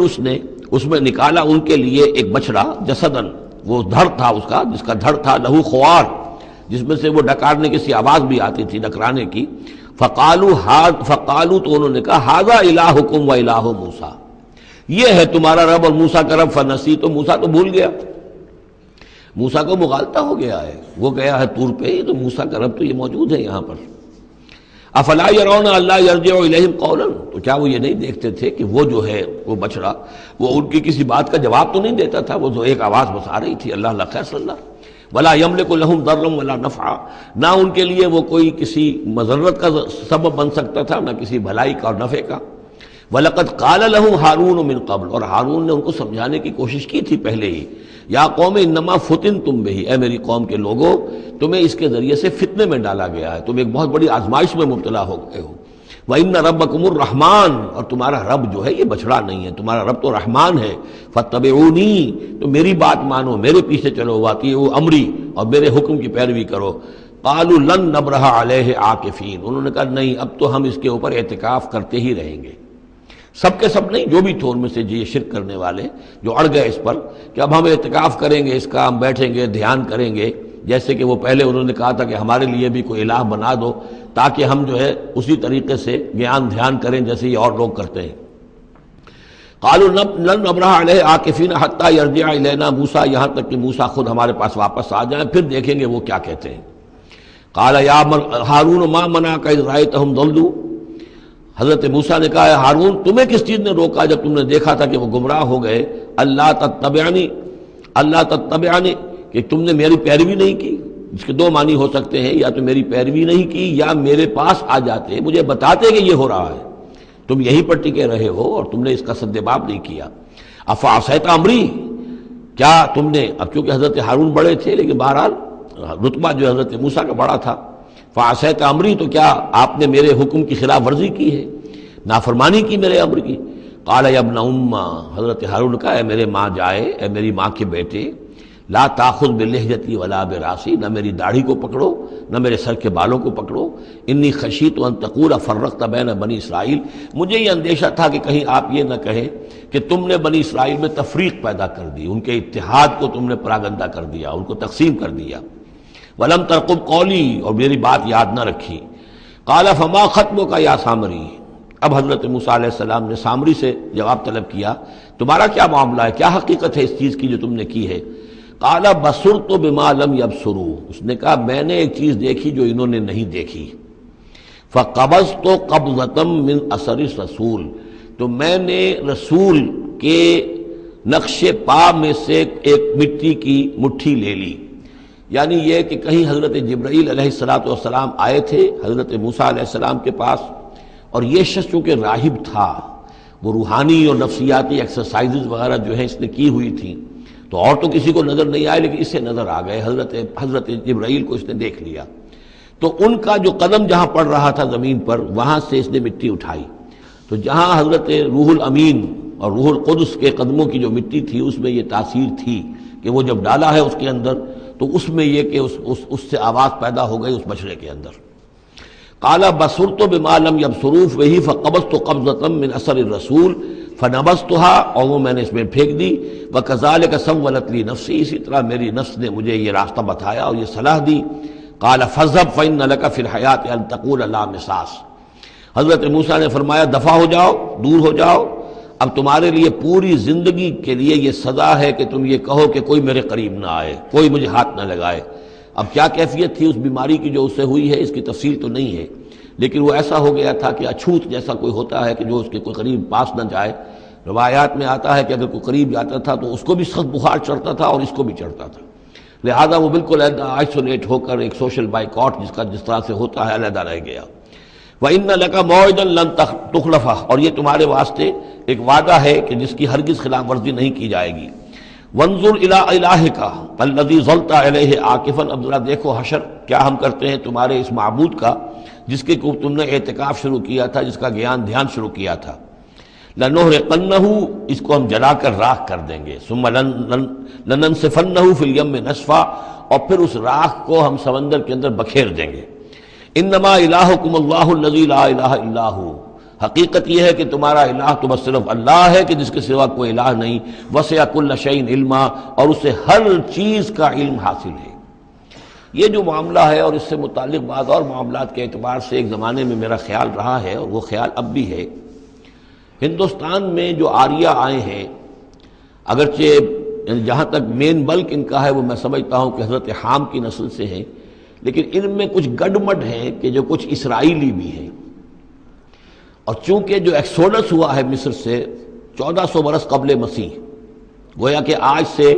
اس میں نکالا ان کے لیے ایک بچڑا، جسدن، وہ دھڑ تھا اس کا، جس کا دھڑ تھا، لہو خوار، جس میں سے وہ ڈکارنے کی سی آواز بھی آتی تھی، ڈکرانے کی، فقالوا، تو انہوں نے کہا ھذا الہکم و الہ موسیٰ، یہ ہے تمہارا رب اور موسیٰ کا رب، فنسی، تو موسیٰ تو بھول گیا، موسیٰ کو مغالطہ ہو گیا ہے، وہ گیا ہے طور پہ، تو موسیٰ کا رب تو یہ موجود ہے یہاں پر۔ افلا یرون اللہ یرجع الیہم قولا، تو کیا وہ یہ نہیں دیکھتے تھے کہ وہ جو ہے وہ بچڑا وہ ان کی کسی بات کا جواب تو نہیں دیتا تھا، وہ جو ایک آواز بس آ رہی تھی، اللہ اللہ خیر صلی اللہ، ولا یملک لهم ضرا ولا نفعا، نہ ان کے لیے وہ کوئی کسی مضرت کا سبب بن سکتا تھا، نہ کسی بھلائی کا اور نفع کا۔ وَلَقَدْ قَالَ لَهُ هَارُونُ مِن قَبْلُ، اور ہارون نے ان کو سمجھانے کی کوشش کی تھی پہلے ہی، یا قوم انما فتنتم بہ، اے میری قوم کے لوگوں تمہیں اس کے ذریعے سے فتنے میں ڈالا گیا ہے، تم ایک بہت بڑی آزمائش میں مبتلا ہو گئے ہو۔ وَإِنَّ رَبَّكُمُ الرَّحْمَٰنُ، اور تمہارا رب جو ہے یہ بچڑا نہیں ہے، تمہارا رب تو رحمان ہے، فَاتَّبِعُونِی، تو میری بات مانو، میرے پیچھے چلو، وَأَطِیعُوا أَمْرِی، اور میرے حکم کی پیروی کرو۔ قَالُوا لَن نَّبْرَحَ عَلَیْهِ عَاکِفِینَ، انہوں نے کہا نہیں اب تو ہم اس کے اوپر اعتکاف کرتے ہی رہیں گے۔ سب کے سب نہیں، جو بھی تھے ان میں سے یہ شرک کرنے والے جو اڑ گئے اس پر کہ اب ہم اعتکاف کریں گے، اس کا ہم بیٹھیں گے، دھیان کریں گے، جیسے کہ وہ پہلے انہوں نے کہا تھا کہ ہمارے لیے بھی کوئی الہ بنا دو تاکہ ہم جو ہے اسی طریقے سے گیان دھیان کریں جیسے یہ اور لوگ کرتے ہیں۔ قالوا لن نبرح علیہ عاکفین حتی یرجع الینا موسیٰ، یہاں تک کہ موسیٰ خود ہمارے پاس واپس آ جائیں، پھر دیکھیں گے وہ کیا کہتے ہیں۔ قال یا ہارون ما منعک اذ رأیتہم ضلوا، حضرت موسیٰ نے کہا ہارون تمہیں کس چیز نے روکا جب تم نے دیکھا تھا کہ وہ گمراہ ہو گئے، اللہ تتبعنی، کہ تم نے میری پیروی نہیں کی، جس کے دو معنی ہو سکتے ہیں، یا تو میری پیروی نہیں کی یا میرے پاس آ جاتے مجھے بتاتے کہ یہ ہو رہا ہے، تم یہیں پر ٹکے رہے ہو اور تم نے اس کا سدباب نہیں کیا۔ افعصیت امری، کیا تم نے، اب چونکہ حضرت ہارون بڑے تھے لیکن بہرحال رتبہ جو حضرت موسیٰ کا بڑا تھا، فعصیت امری، تو کیا آپ نے میرے حکم کی خلاف ورزی کی ہے، نافرمانی کی میرے امر کی۔ قال یا ابن ام، حضرت ہارون نے کہا اے میرے ماں جائے، اے میری ماں کے بیٹے، لا تاخذ بلحیتی ولا براسی، نہ میری داڑھی کو پکڑو نہ میرے سر کے بالوں کو پکڑو، انی خشیت ان تقول فرقت بین بنی اسرائیل، مجھے یہ اندیشہ تھا کہ کہیں آپ یہ نہ کہیں کہ تم نے بنی اسرائیل میں تفریق پیدا کر دی، ان کے اتحاد کو تم نے پراگندہ کر دیا، ان کو تقسیم کر دیا۔ ولم ترقب قولی، اور میری بات یاد نہ رکھی۔ قال فما خطبک یا سامری، اب حضرت موسیٰ علیہ السلام نے سامری سے جواب طلب کیا تمہارا کیا معاملہ ہے، کیا حقیقت ہے اس چیز کی جو تم نے کی ہے۔ قال بصرت بما لم يبصروا، اس نے کہا میں نے ایک چیز دیکھی جو انہوں نے نہیں دیکھی۔ فقبضت قبضة من اثر الرسول، تو میں نے رسول کے نقش پا میں سے ایک مٹی کی مٹھی لے لی، یعنی یہ کہ کہیں حضرت جبرائیل علیہ السلام آئے تھے حضرت موسیٰ علیہ السلام کے پاس، اور یہ شخص چونکہ راہب تھا، وہ روحانی اور نفسیاتی ایکسرسائزز وغیرہ جو ہیں اس نے کی ہوئی تھیں، تو اور تو کسی کو نظر نہیں آئے لیکن اس سے نظر آ گئے، حضرت جبرائیل کو اس نے دیکھ لیا۔ تو ان کا جو قدم جہاں پڑ رہا تھا زمین پر وہاں سے اس نے مٹی اٹھائی، تو جہاں حضرت روح الامین اور روح القدس کے قدموں کی جو مٹی تھی اس میں یہ تاثیر تھی کہ وہ جب ڈالا ہے اس کے اندر تو اس میں یہ کہ اس سے آواز پیدا ہو گئی اس بچڑے کے اندر۔ قال بصرت بما لم يبصروا به فقبضت قبضة من اثر الرسول فنبذتها، اور وہ میں نے اس میں پھینک دی۔ وكذلك سولت لي نفسي، اسی طرح میری نفس نے مجھے یہ راستہ بتایا اور یہ صلاح دی۔ قال فاذهب فإن لك في الحياة أن تقول لا مساس، حضرت موسیٰ نے فرمایا دفع ہو جاؤ، دور ہو جاؤ، اب تمہارے لیے پوری زندگی کے لیے یہ سزا ہے کہ تم یہ کہو کہ کوئی میرے قریب نہ آئے، کوئی مجھے ہاتھ نہ لگائے۔ اب کیا کیفیت تھی اس بیماری کی جو اسے ہوئی ہے اس کی تفصیل تو نہیں ہے، لیکن وہ ایسا ہو گیا تھا کہ اچھوت جیسا کوئی ہوتا ہے کہ جو اس کے کوئی قریب پاس نہ جائے۔ روایات میں آتا ہے کہ اگر کوئی قریب جاتا تھا تو اس کو بھی سخت بخار چڑھتا تھا اور اس کو بھی چڑھتا تھا، لہذا وہ بالکل آئسولیٹ ہو کر ایک سوشل بائیکاٹ جس طرح سے ہوتا ہے علیحدہ رہ گیا۔ وَإِنَّ لَكَ مَوْعِدًا لَن تُخْلَفَهُ، اور یہ تمہارے واسطے ایک وعدہ ہے کہ جس کی ہرگز خلاف ورزی نہیں کی جائے گی۔ وَانظُرْ إِلَىٰ إِلَٰهِكَ الَّذِي ظَلْتَ عَلَيْهِ عَاكِفًا، اب ذرا دیکھو حشر کیا ہم کرتے ہیں تمہارے اس معبود کا جس کے کو تم نے اعتکاف شروع کیا تھا، جس کا دھیان شروع کیا تھا۔ لَنُحْرِقَنَّهُ، اس کو ہم جلا کر راکھ کر دیں گے۔ ثُمَّ لَنَنسِفَنَّهُ فِي الْيَمِّ نَسْفًا، اور پھر اس راکھ کو ہم سمندر کے اندر بکھیر دیں گے۔ انما الہکم اللہ الذی لا الہ الا ہو، حقیقت یہ ہے کہ تمہارا الہ تو بس صرف اللہ ہے کہ جس کے سوا کوئی الہ نہیں۔ وسع کل شیء علما، اور اسے ہر چیز کا علم حاصل ہے۔ یہ جو معاملہ ہے اور اس سے متعلق بعض اور معاملات کے اعتبار سے ایک زمانے میں میرا خیال رہا ہے اور وہ خیال اب بھی ہے، ہندوستان میں جو آریہ آئے ہیں، اگرچہ جہاں تک مین بلک ان کا ہے وہ میں سمجھتا ہوں کہ حضرت حام کی نسل سے ہیں، لیکن ان میں کچھ گڈمڈ ہیں کہ جو کچھ اسرائیلی بھی ہیں، اور چونکہ جو ایکسوڈس ہوا ہے مصر سے 1400 برس قبل مسیح، گویا کہ آج سے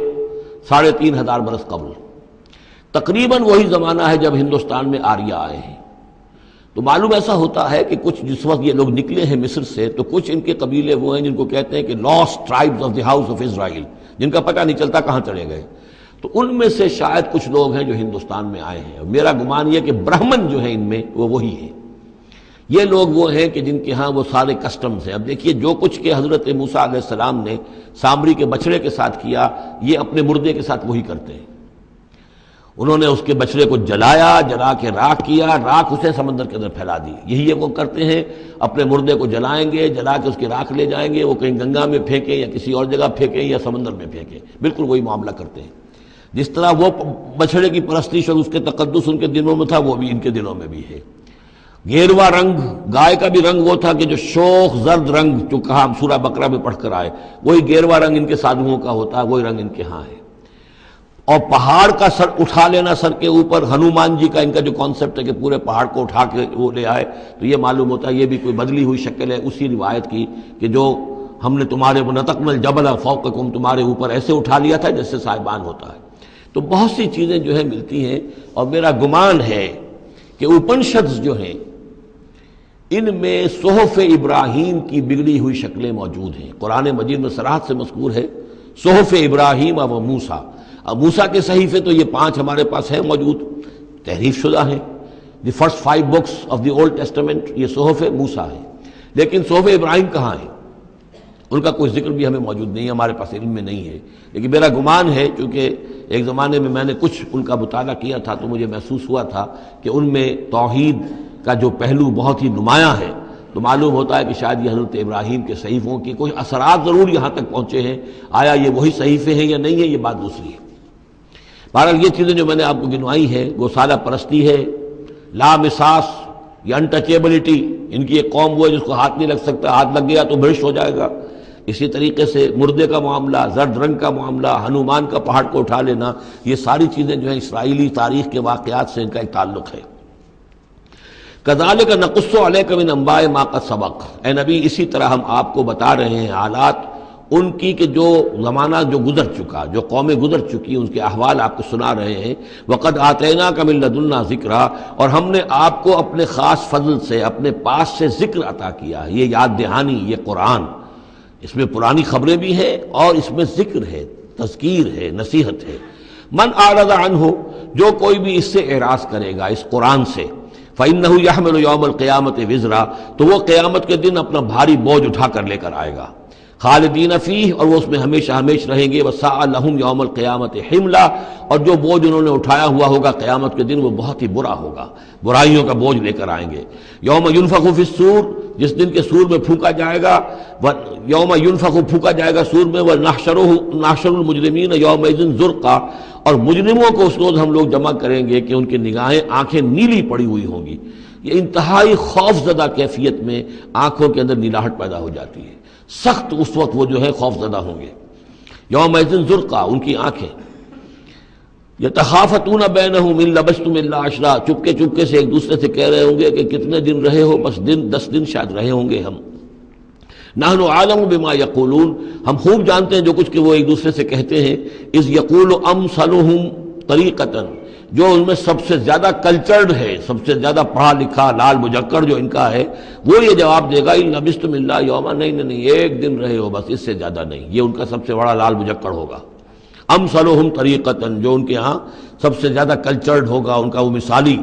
3500 برس قبل، تقریباً وہی زمانہ ہے جب ہندوستان میں آریہ آئے ہیں۔ تو معلوم ایسا ہوتا ہے کہ کچھ جس وقت یہ لوگ نکلے ہیں مصر سے تو کچھ ان کے قبیلے وہ ہیں جن کو کہتے ہیں کہ last tribes of the house of Israel, جن کا پتہ نہیں چلتا کہاں چلے گئے، تو ان میں سے شاید کچھ لوگ ہیں جو ہندوستان میں آئے ہیں، اور میرا گمان یہ کہ برہمن جو ہیں ان میں وہ وہی ہیں۔ یہ لوگ وہ ہیں کہ جن کے ہاں وہ سارے کسٹمز ہیں۔ اب دیکھیے جو کچھ کہ حضرت موسیٰ علیہ السلام نے سامری کے بچڑے کے ساتھ کیا، یہ اپنے مردے کے ساتھ وہی کرتے ہیں۔ انہوں نے اس کے بچڑے کو جلایا، جلا کے راکھ کیا، راکھ اسے سمندر کے اندر پھیلا دی۔ یہی وہ کرتے ہیں، اپنے مردے کو جلائیں گے، جلا کے اس کی راکھ لے جائیں گے، وہ کہیں گنگا میں پھینکیں یا کسی اور جگہ پھینکیں یا سمندر میں پھینکیں، بالکل وہی معاملہ کرتے ہیں۔ جس طرح وہ بچڑے کی پرستش اور اس کے تقدس ان کے دلوں میں تھا، وہ بھی ان کے دلوں میں بھی ہے۔ گیروا رنگ، گائے کا بھی رنگ وہ تھا کہ جو شوخ زرد رنگ جو کہا ہم سورہ بقرہ میں پڑھ کر آئے، وہی گیروا رنگ ان کے سادھوؤں کا ہوتا ہے، وہی رنگ ان کے ہاں ہے۔ اور پہاڑ کا سر اٹھا لینا سر کے اوپر، ہنومان جی کا ان کا جو کانسیپٹ ہے کہ پورے پہاڑ کو اٹھا کے وہ لے آئے، تو یہ معلوم ہوتا ہے یہ بھی کوئی بدلی ہوئی شکل ہے اسی روایت کی کہ جو ہم نے تمہارے نتقنا الجبل فوقکم، تمہارے اوپر ایسے اٹھا لیا تھا جیسے صاحبان ہوتا ہے۔ تو بہت سی چیزیں جو ہے ملتی ہیں، اور میرا گمان ہے کہ اپنشدز جو ہیں ان میں صحف ابراہیم کی بگڑی ہوئی شکلیں موجود ہیں۔ قرآن مجید میں صراحت سے مذکور ہے صحف ابراہیم و موسیٰ۔ اب موسیٰ کے صحیفے تو یہ 5 ہمارے پاس ہیں موجود، تحریف شدہ ہیں، the first 5 books of the old testament یہ صحف موسیٰ ہے، لیکن صحف ابراہیم کہاں ہیں؟ ان کا کوئی ذکر بھی ہمیں موجود نہیں ہے، ہمارے پاس علم میں نہیں ہے۔ لیکن میرا گمان ہے، چونکہ ایک زمانے میں نے کچھ ان کا مطالعہ کیا تھا تو مجھے محسوس ہوا تھا کہ ان میں توحید کا جو پہلو بہت ہی نمایاں ہے، تو معلوم ہوتا ہے کہ شاید یہ حضرت ابراہیم کے صحیفوں کی کچھ اثرات ضرور یہاں تک پہنچے ہیں۔ آیا یہ وہی صحیفے ہیں یا نہیں ہے، یہ بات دوسری ہے۔ بہرحال یہ چیزیں جو میں نے آپ کو گنوائی ہیں، گوسالہ پرستی ہے، لامساس یا انٹچیبلٹی، ان کی ایک قوم وہ ہے جس کو ہاتھ نہیں لگ سکتا، ہاتھ لگ گیا تو بھرش ہو جائے گا۔ اسی طریقے سے مردے کا معاملہ، زرد رنگ کا معاملہ، ہنومان کا پہاڑ کو اٹھا لینا، یہ ساری چیزیں جو ہیں اسرائیلی تاریخ کے واقعات سے ان کا ایک تعلق ہے۔ کذالک نقص علیک من انباء ما قد سبق، اے نبی اسی طرح ہم آپ کو بتا رہے ہیں حالات ان کی کہ جو زمانہ جو گزر چکا، جو قومیں گزر چکی، ان کے احوال آپ کو سنا رہے ہیں۔ وقد آتیناک من لدنا ذکرا، اور ہم نے آپ کو اپنے خاص فضل سے، اپنے پاس سے ذکر عطا کیا ہے۔ یہ یاد دہانی، یہ قرآن، اس میں پرانی خبریں بھی ہیں اور اس میں ذکر ہے، تذکیر ہے، نصیحت ہے۔ من اعرض عنہ، جو کوئی بھی اس سے اعراض کرے گا، اس قرآن سے، فإنہ یحمل یوم القیامت وزرا، تو وہ قیامت کے دن اپنا بھاری بوجھ اٹھا کر لے کر آئے گا، خالدین فیہ، اور وہ اس میں ہمیشہ ہمیشہ رہیں گے، وساء لہم یوم القیامت حملا، اور جو بوجھ انہوں نے اٹھایا ہوا ہوگا قیامت کے دن وہ بہت ہی برا ہوگا، برائیوں کا بوجھ لے کر آئیں گے۔ یوم ینفخ فی الصور، جس دن کے سور میں پھونکا جائے گا، یوم ینفخ پھونکا جائے گا سور میں، ونحشر المجرمین یومئذ زرقا، اور مجرموں کو اس روز ہم لوگ جمع کریں گے کہ ان کی نگاہیں، آنکھیں نیلی پڑی ہوئی ہوں گی۔ یہ انتہائی خوف زدہ کیفیت میں آنکھوں کے اندر نیلاہٹ پیدا ہو جاتی ہے، سخت اس وقت وہ جو ہے خوف زدہ ہوں گے۔ یومئذ زرقا، ان کی آنکھیں، یتخافتون بینہم ان لبثتم الا عشرا، چپکے چپکے سے ایک دوسرے سے کہہ رہے ہوں گے کہ کتنے دن رہے ہو، بس 10 دن شاید رہے ہوں گے ہم۔ نحن عالم بما یقولون، ہم خوب جانتے ہیں جو کچھ کہ وہ ایک دوسرے سے کہتے ہیں۔ اذ یقول امثلہم طریقۃ، جو ان میں سب سے زیادہ کلچرڈ ہے، سب سے زیادہ پڑھا لکھا لال مجکڑ جو ان کا ہے، وہ یہ جواب دے گا ان لبثتم الا یوما، نہیں ایک دن رہے ہو بس، اس سے زیادہ نہیں۔ یہ ان کا سب سے بڑا لال مجکڑ ہوگا۔ امثلہم طریقۃ، جو ان کے ہاں سب سے زیادہ کلچرڈ ہوگا، ان کا وہ مثالی،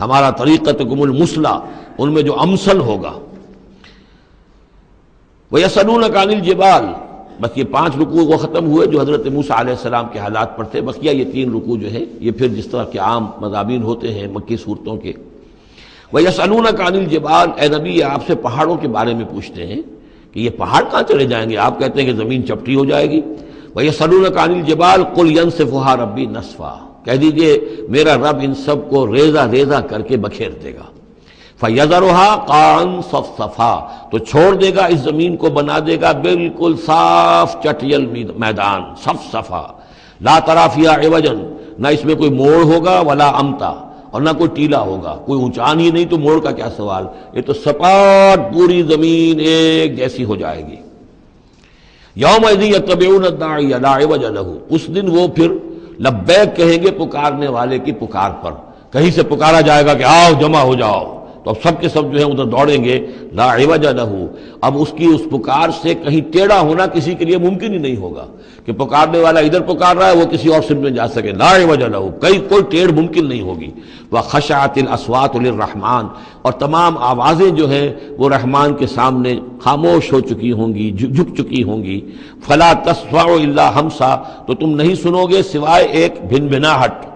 ہمارا طریقتکم المثلی، ان میں جو امثل ہوگا۔ وَيَسْأَلُونَكَ عَنِ الْجِبَالِ، بس یہ 5 رکوع وہ ختم ہوئے جو حضرت موسیٰ علیہ السلام کے حالات پر تھے۔ بقیہ یہ 3 رکوع جو ہیں یہ پھر جس طرح کے عام مضامین ہوتے ہیں مکی صورتوں کے۔ وَيَسْأَلُونَكَ عَنِ الْجِبَالِ، اے نبی یہ آپ سے پہاڑوں کے بارے میں پوچھتے ہیں کہ یہ پہاڑ کہاں چلے جائیں گے، آپ کہتے ہیں کہ زمین چپٹی ہو جائے گی۔ وَيَسْأَلُونَكَ عَنِ الْجِبَالِ قُلْ يَنسِفُهَا رَبِّي نَسْفًا، کہہ دیجئے میرا رب ان سب کو ریزہ ریزہ کر کے بکھیر دے گا۔ فَيَذَرُهَا قَاعًا صَفْصَفًا، تو چھوڑ دے گا اس زمین کو، بنا دے گا بالکل صاف چٹیل میدان، صفصفا، لا تری فیہا عوجا، نہ اس میں کوئی موڑ ہوگا، ولا امتا، اور نہ کوئی ٹیلا ہوگا، کوئی اونچان ہی نہیں تو موڑ کا کیا سوال، یہ تو سپاٹ پوری زمین ایک جیسی ہو جائے گی۔ یومئذ یتبعون الداعی لا عوج لہ، اس دن وہ پھر لبیک کہیں گے پکارنے والے کی پکار پر، کہیں سے پکارا جائے گا کہ آؤ جمع ہو جاؤ، تو اب سب کے سب جو ہے ادھر دوڑیں گے، لا عوج لہ، اب اس کی اس پکار سے کہیں ٹیڑھا ہونا کسی کے لیے ممکن ہی نہیں ہوگا کہ پکارنے والا ادھر پکار رہا ہے وہ کسی اور سمت میں جا سکے، لا عوج لہ، کوئی ٹیڑھ ممکن نہیں ہوگی۔ وخشعت الاصوات للرحمن، اور تمام آوازیں جو ہیں وہ رحمان کے سامنے خاموش ہو چکی ہوں گی، جھک چکی ہوں گی۔ فلا تسمع الا ہمسا، تو تم نہیں سنو گے سوائے ایک بھنبھناہٹ،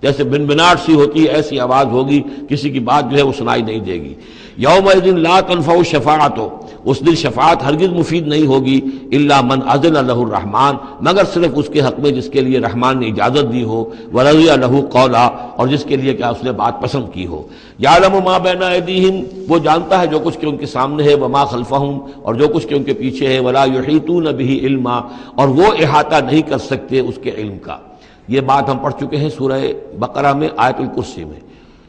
جیسے بھنبھناہٹ سی ہوتی ہے ایسی آواز ہوگی، کسی کی بات جو ہے وہ سنائی نہیں دے گی۔ یومئذ لا تنفع الشفاعۃ، اس دن شفاعت ہرگز مفید نہیں ہوگی، الا من اذن لہ الرحمن، مگر صرف اس کے حق میں جس کے لیے رحمان نے اجازت دی ہو، ورضی لہ قولا، اور جس کے لیے کیا اس نے بات پسند کی ہو۔ یعلم ما بین ایدیہم، وہ جانتا ہے جو کچھ کہ ان کے سامنے ہے، وما خلفہم، اور جو کچھ کہ ان کے پیچھے ہے، ولا یحیطون بہ علما، اور وہ احاطہ نہیں کر سکتے اس کے علم کا۔ یہ بات ہم پڑھ چکے ہیں سورہ بقرہ میں، آیت الکرسی میں،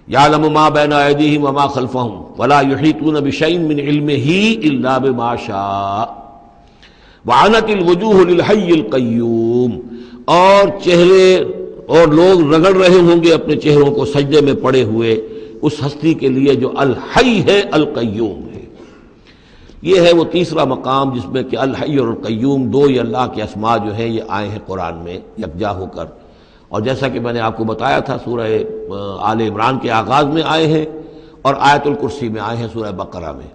یعلم ما بین ایدیہم وما خلفہم ولا یحیطون بشیء من علمہ الا بما شاء وعنت الوجوہ للحی القیوم، اور چہرے اور لوگ رگڑ رہے ہوں گے اپنے چہروں کو سجدے میں پڑے ہوئے اس ہستی کے لیے جو الحی ہے، القیوم ہے۔ یہ ہے وہ تیسرا مقام جس میں کہ الحی اور القیوم دو ہی اللہ کے اسماء جو ہیں یہ آئے ہیں قرآن میں یکجا ہو کر، اور جیسا کہ میں نے آپ کو بتایا تھا سورہ آل عمران کے آغاز میں آئے ہیں اور آیت الکرسی میں آئے ہیں سورہ بقرہ میں۔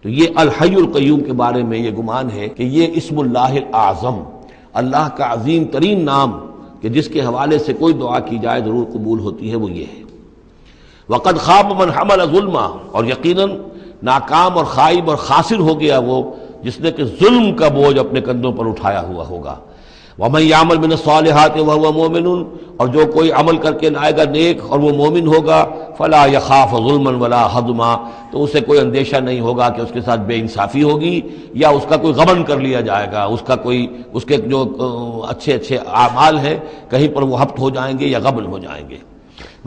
تو یہ الحی القیوم کے بارے میں یہ گمان ہے کہ یہ اسم اللہ الاعظم، اللہ کا عظیم ترین نام کہ جس کے حوالے سے کوئی دعا کی جائے ضرور قبول ہوتی ہے، وہ یہ ہے۔ وقد خاب من حمل ظلما، اور یقیناً ناکام اور خائب اور خاسر ہو گیا وہ جس نے کہ ظلم کا بوجھ اپنے کندھوں پر اٹھایا ہوا ہوگا۔ وَمَن يَعْمَلْ مِنَ الصَّالِحَاتِ وَهُوَ مُؤْمِنٌ، اور جو کوئی عمل کر کے لائے گا نیک اور وہ مومن ہوگا، فَلَا يَخَافُ ظُلْمًا وَلَا حَظْمًا، تو اسے کوئی اندیشہ نہیں ہوگا کہ اس کے ساتھ بے انصافی ہوگی یا اس کا کوئی غبن کر لیا جائے گا، اس کے جو اچھے اعمال ہیں کہیں پر وہ ہبط ہو جائیں گے یا غبن ہو جائیں گے۔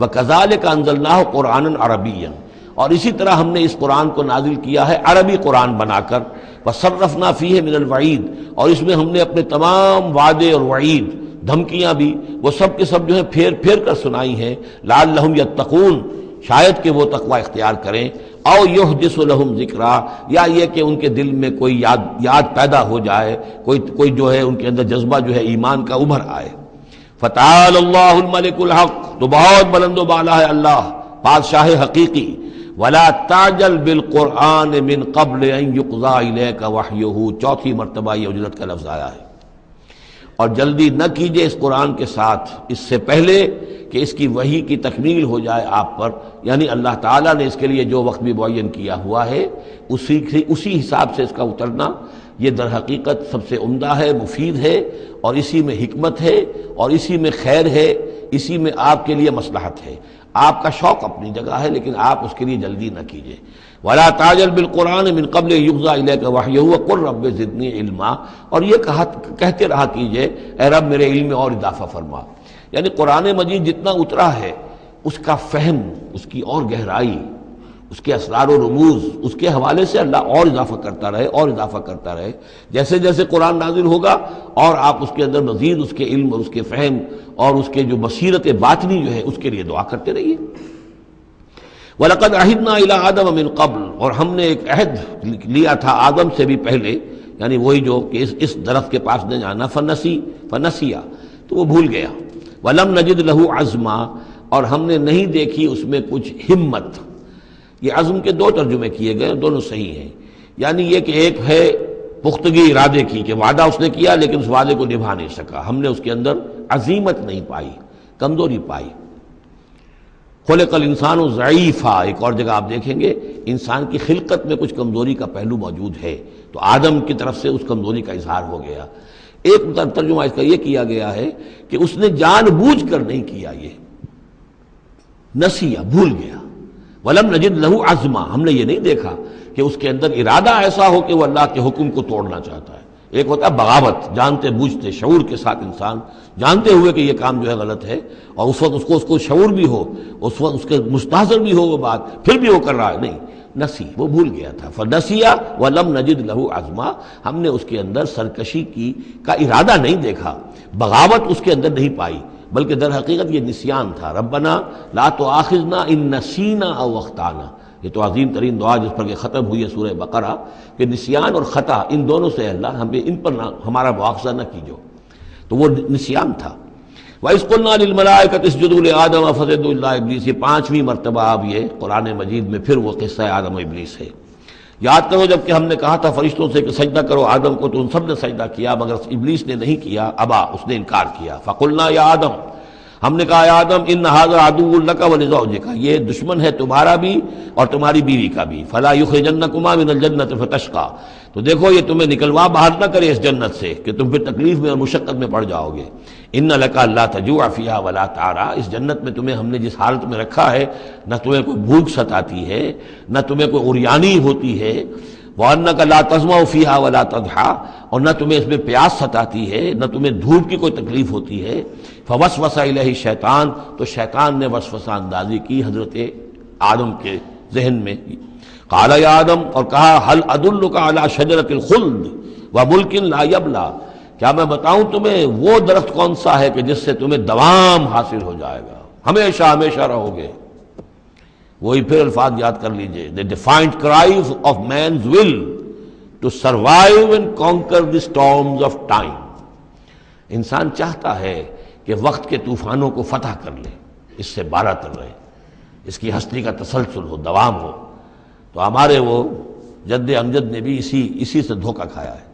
وَكَذَلِكَ أَنزَلْنَاهُ قُرْآنًا عَرَبِيًّا، اور اسی طرح ہم نے اس قرآن کو نازل کیا ہے عربی قرآن بنا کر۔ وَصَرَّفْنَا فِيهِ مِنَ الْوَعِيدِ، اور اس میں ہم نے اپنے تمام وعدے اور وعید، دھمکیاں بھی وہ سب کے سب جو ہیں پھیر پھیر کر سنائی ہیں، لعلہم یتقون، شاید کہ وہ تقوی اختیار کریں۔ او یحدث لہم ذکرا، یا یہ کہ ان کے دل میں کوئی یاد پیدا ہو جائے، کوئی جو ہے ان کے اندر جذبہ جو ہے ایمان کا ابھر آئے۔ فتعال اللہ الملک الحق، تو بہت بلند و بالا ہے اللہ بادشاہ حقیقی۔ ولا تعجل بالقرآن من قبل ان یقضى الیک وحیہ، چوتھی مرتبہ یہ اجلت کا لفظ آیا ہے۔ اور جلدی نہ کیجئے اس قرآن کے ساتھ اس سے پہلے کہ اس کی وحی کی تکمیل ہو جائے آپ پر، یعنی اللہ تعالیٰ نے اس کے لیے جو وقت بھی معین کیا ہوا ہے اسی حساب سے اس کا اترنا یہ در حقیقت سب سے عمدہ ہے، مفید ہے، اور اسی میں حکمت ہے، اور اسی میں خیر ہے، اسی میں آپ کے لیے مصلحت ہے۔ آپ کا شوق اپنی جگہ ہے لیکن آپ اس کے لیے جلدی نہ کیجئے۔ ولا تعجل بالقرآن من قبل یقضى الیک وحیہ وقل رب زدنی علما، اور یہ کہتے رہا کیجئے اے رب میرے علم میں اور اضافہ فرما۔ یعنی قرآن مجید جتنا اترا ہے اس کا فہم، اس کی اور گہرائی، اس کے اسرار و رموز، اس کے حوالے سے اللہ اور اضافہ کرتا رہے اور اضافہ کرتا رہے۔ جیسے جیسے قرآن نازل ہوگا اور آپ اس کے اندر مزید اس کے علم اور اس کے فہم اور اس کے جو بصیرت باطنی جو ہے اس کے لیے دعا کرتے رہیے۔ وَلَقَدْ عَهِدْنَا إِلَىٰ آدَمَ مِن قَبْلُ، اور ہم نے ایک عہد لیا تھا آدم سے بھی پہلے، یعنی وہی جو کہ اس درخت کے پاس نہ جانا، فنسیا، تو وہ بھول گیا۔ وَلَمْ نَجِدْ لَهُ عَزْمًا، اور ہم نے نہیں دیکھی اس میں کچھ ہمت۔ یہ عزم کے دو ترجمے کیے گئے، دونوں صحیح ہیں۔ یعنی یہ کہ ایک ہے پختگی ارادے کی کہ وعدہ اس نے کیا لیکن اس وعدے کو نبھا نہیں سکا، ہم نے اس کے اندر عزیمت نہیں پائی، کمزوری پائی۔ خلق الانسان ضعیفا، ایک اور جگہ آپ دیکھیں گے انسان کی خلقت میں کچھ کمزوری کا پہلو موجود ہے، تو آدم کی طرف سے اس کمزوری کا اظہار ہو گیا۔ ایک ترجمہ اس کا یہ کیا گیا ہے کہ اس نے جان بوجھ کر نہیں کیا، یہ نسیہ، بھول گیا۔ وَلَمْ نَجِدْ لَهُ عَزْمًا، ہم نے یہ نہیں دیکھا کہ اس کے اندر ارادہ ایسا ہو کہ وہ اللہ کے حکم کو توڑنا چاہتا ہے۔ ایک ہوتا ہے بغاوت، جانتے بوجھتے شعور کے ساتھ انسان جانتے ہوئے کہ یہ کام جو ہے غلط ہے، اور اس وقت اس کو شعور بھی ہو، اس وقت اس کے مستحضر بھی ہو وہ بات، پھر بھی وہ کر رہا ہے، نہیں، نسی، وہ بھول گیا تھا۔ فنسیہ وَلَمْ نَجِدْ لَهُ عَزْمًا، ہم نے اس کے اندر سرکشی کا ارادہ نہیں دیکھا، بغاوت اس کے اندر نہیں پائی، بلکہ در حقیقت یہ نسیان تھا۔ ربنا لا تؤاخذنا ان نسینا او اخطانا، یہ تو عظیم ترین دعا جس پر کہ ختم ہوئی ہے سورہ بقرہ، کہ نسیان اور خطا ان دونوں سے اللہ ہمیں ان پر ہمارا مواخذہ نہ کیجو، تو وہ نسیان تھا۔ وَإِذْ قُلْنَا لِلْمَلَائِكَةِ اسْجُدُوا لِآدَمَ فَسَجَدُوا إِلَّا إِبْلِيسَ، یہ پانچویں مرتبہ اب یہ قرآن مجید میں پھر وہ قصہ آدم و ابلیس ہے۔ یاد کرو جب کہ ہم نے کہا تھا فرشتوں سے کہ سجدہ کرو آدم کو، تو ان سب نے سجدہ کیا مگر ابلیس نے نہیں کیا، ابا، اس نے انکار کیا۔ فَقُلْنَا يَا آدَمَ، ہم نے کہا اے آدم ان ھذا عدو لک ولزوجک، یہ دشمن ہے تمہارا بھی اور تمہاری بیوی کا بھی، فلا یخرجنکما من الجنۃ فتشقى، تو دیکھو یہ تمہیں نکلوا باہر نہ کرے اس جنت سے کہ تم پھر تکلیف میں اور مشقت میں پڑ جاؤ گے۔ ان لک الا تجوع فیھا ولا تعرى، اس جنت میں تمہیں ہم نے جس حالت میں رکھا ہے نہ تمہیں کوئی بھوک ستاتی ہے نہ تمہیں کوئی عریانی ہوتی ہے، وَأَنَّكَ لَا تَظْمَأُ فِيهَا وَلَا تَضْحَىٰ، اور نہ تمہیں اس میں پیاس ستاتی ہے نہ تمہیں دھوپ کی کوئی تکلیف ہوتی ہے۔ فَوَسْوَسَ إِلَيْهِ الشَّيْطَانُ، تو شیطان نے وسوسہ اندازی کی حضرت آدم کے ذہن میں۔ قَالَ يَا آدم، اور کہا هَلْ أَدُلُّكَ عَلَىٰ شَجَرَةِ الْخُلْدِ وَمُلْكٍ لَا يَبْلَىٰ، کیا میں بتاؤں تمہیں وہ درخت کون سا ہے کہ جس سے تمہیں دوام حاصل ہو جائے گا، ہمیشہ ہمیشہ رہو گے۔ وہی پھر الفاظ یاد کر لیجئے، the defiant cries of man's will to survive and conquer the storms of time۔ انسان چاہتا ہے کہ وقت کے طوفانوں کو فتح کر لے، اس سے بارہ تر رہے، اس کی ہستی کا تسلسل ہو، دوام ہو۔ تو ہمارے وہ جد امجد نے بھی اسی سے دھوکہ کھایا ہے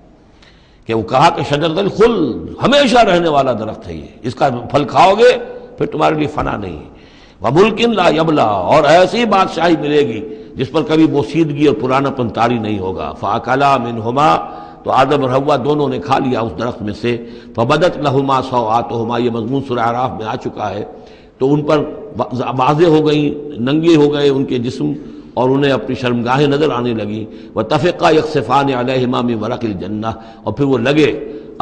کہ وہ کہا کہ شجرۃ الخلد، ہمیشہ رہنے والا درخت ہے یہ، اس کا پھل کھاؤ گے پھر تمہارے لیے فنا نہیں ہے۔ وَمُلْكٍ لَا يَبْلَىٰ، اور ایسی بادشاہی ملے گی جس پر کبھی بوسیدگی اور پرانا پن طاری نہیں ہوگا۔ فَأَكَلَا مِنْهُمَا، تو آدم اور حوا دونوں نے کھا لیا اس درخت میں سے۔ فَبَدَتْ لَهُمَا سَوْآتُهُمَا، یہ مضمون سورہ اعراف میں آ چکا ہے، تو ان پر واضح ہو گئی، ننگے ہو گئے ان کے جسم اور انہیں اپنی شرمگاہیں نظر آنے لگیں۔ وَتَفِقَّا يَخْصِفَانِ عَلَيْهِمَا مِن وَرَقِ الْجَنَّةِ، اور پھر وہ لگے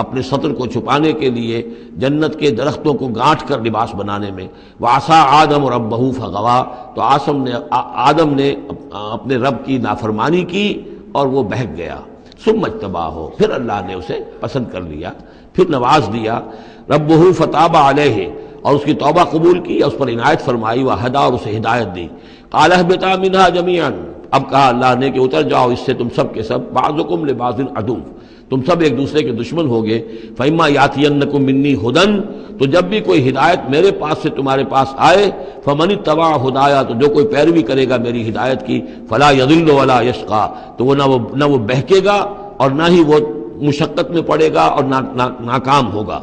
اپنے سطر کو چھپانے کے لیے جنت کے درختوں کو گانٹھ کر لباس بنانے میں۔ وَعَصَىٰ آدَمُ رَبَّهُ فَغَوَىٰ، تو آدم نے اپنے رب کی نافرمانی کی اور وہ بہک گیا۔ ثُمَّ اجْتَبَاهُ، پھر اللہ نے اسے پسند کر لیا، پھر نواز دیا۔ رَبُّهُ فَتَابَ عَلَيْهِ، اور اس کی توبہ قبول کی، اس پر عنایت فرمائی، وَهَدَىٰ، اور اسے ہدایت دی۔ قَالَ اهْبِطَا مِنْهَا جَمِيعًا، اب کہا اللہ نے کہ اتر جاؤ اس سے تم سب کے سب، بعضکم لبعض عدو، تم سب ایک دوسرے کے دشمن ہوگے، فَإِمَّا يَأْتِيَنَّكُم مِّنِّي هُدًى، تو جب بھی کوئی ہدایت میرے پاس سے تمہارے پاس آئے، فَمَنِ اتَّبَعَ هُدَايَا، تو جو کوئی پیروی کرے گا میری ہدایت کی، فَلَا يَضِلُّ وَلَا يَشْقَىٰ، تو وہ نہ وہ بہکے گا اور نہ ہی وہ مشقت میں پڑے گا اور ناکام ہوگا۔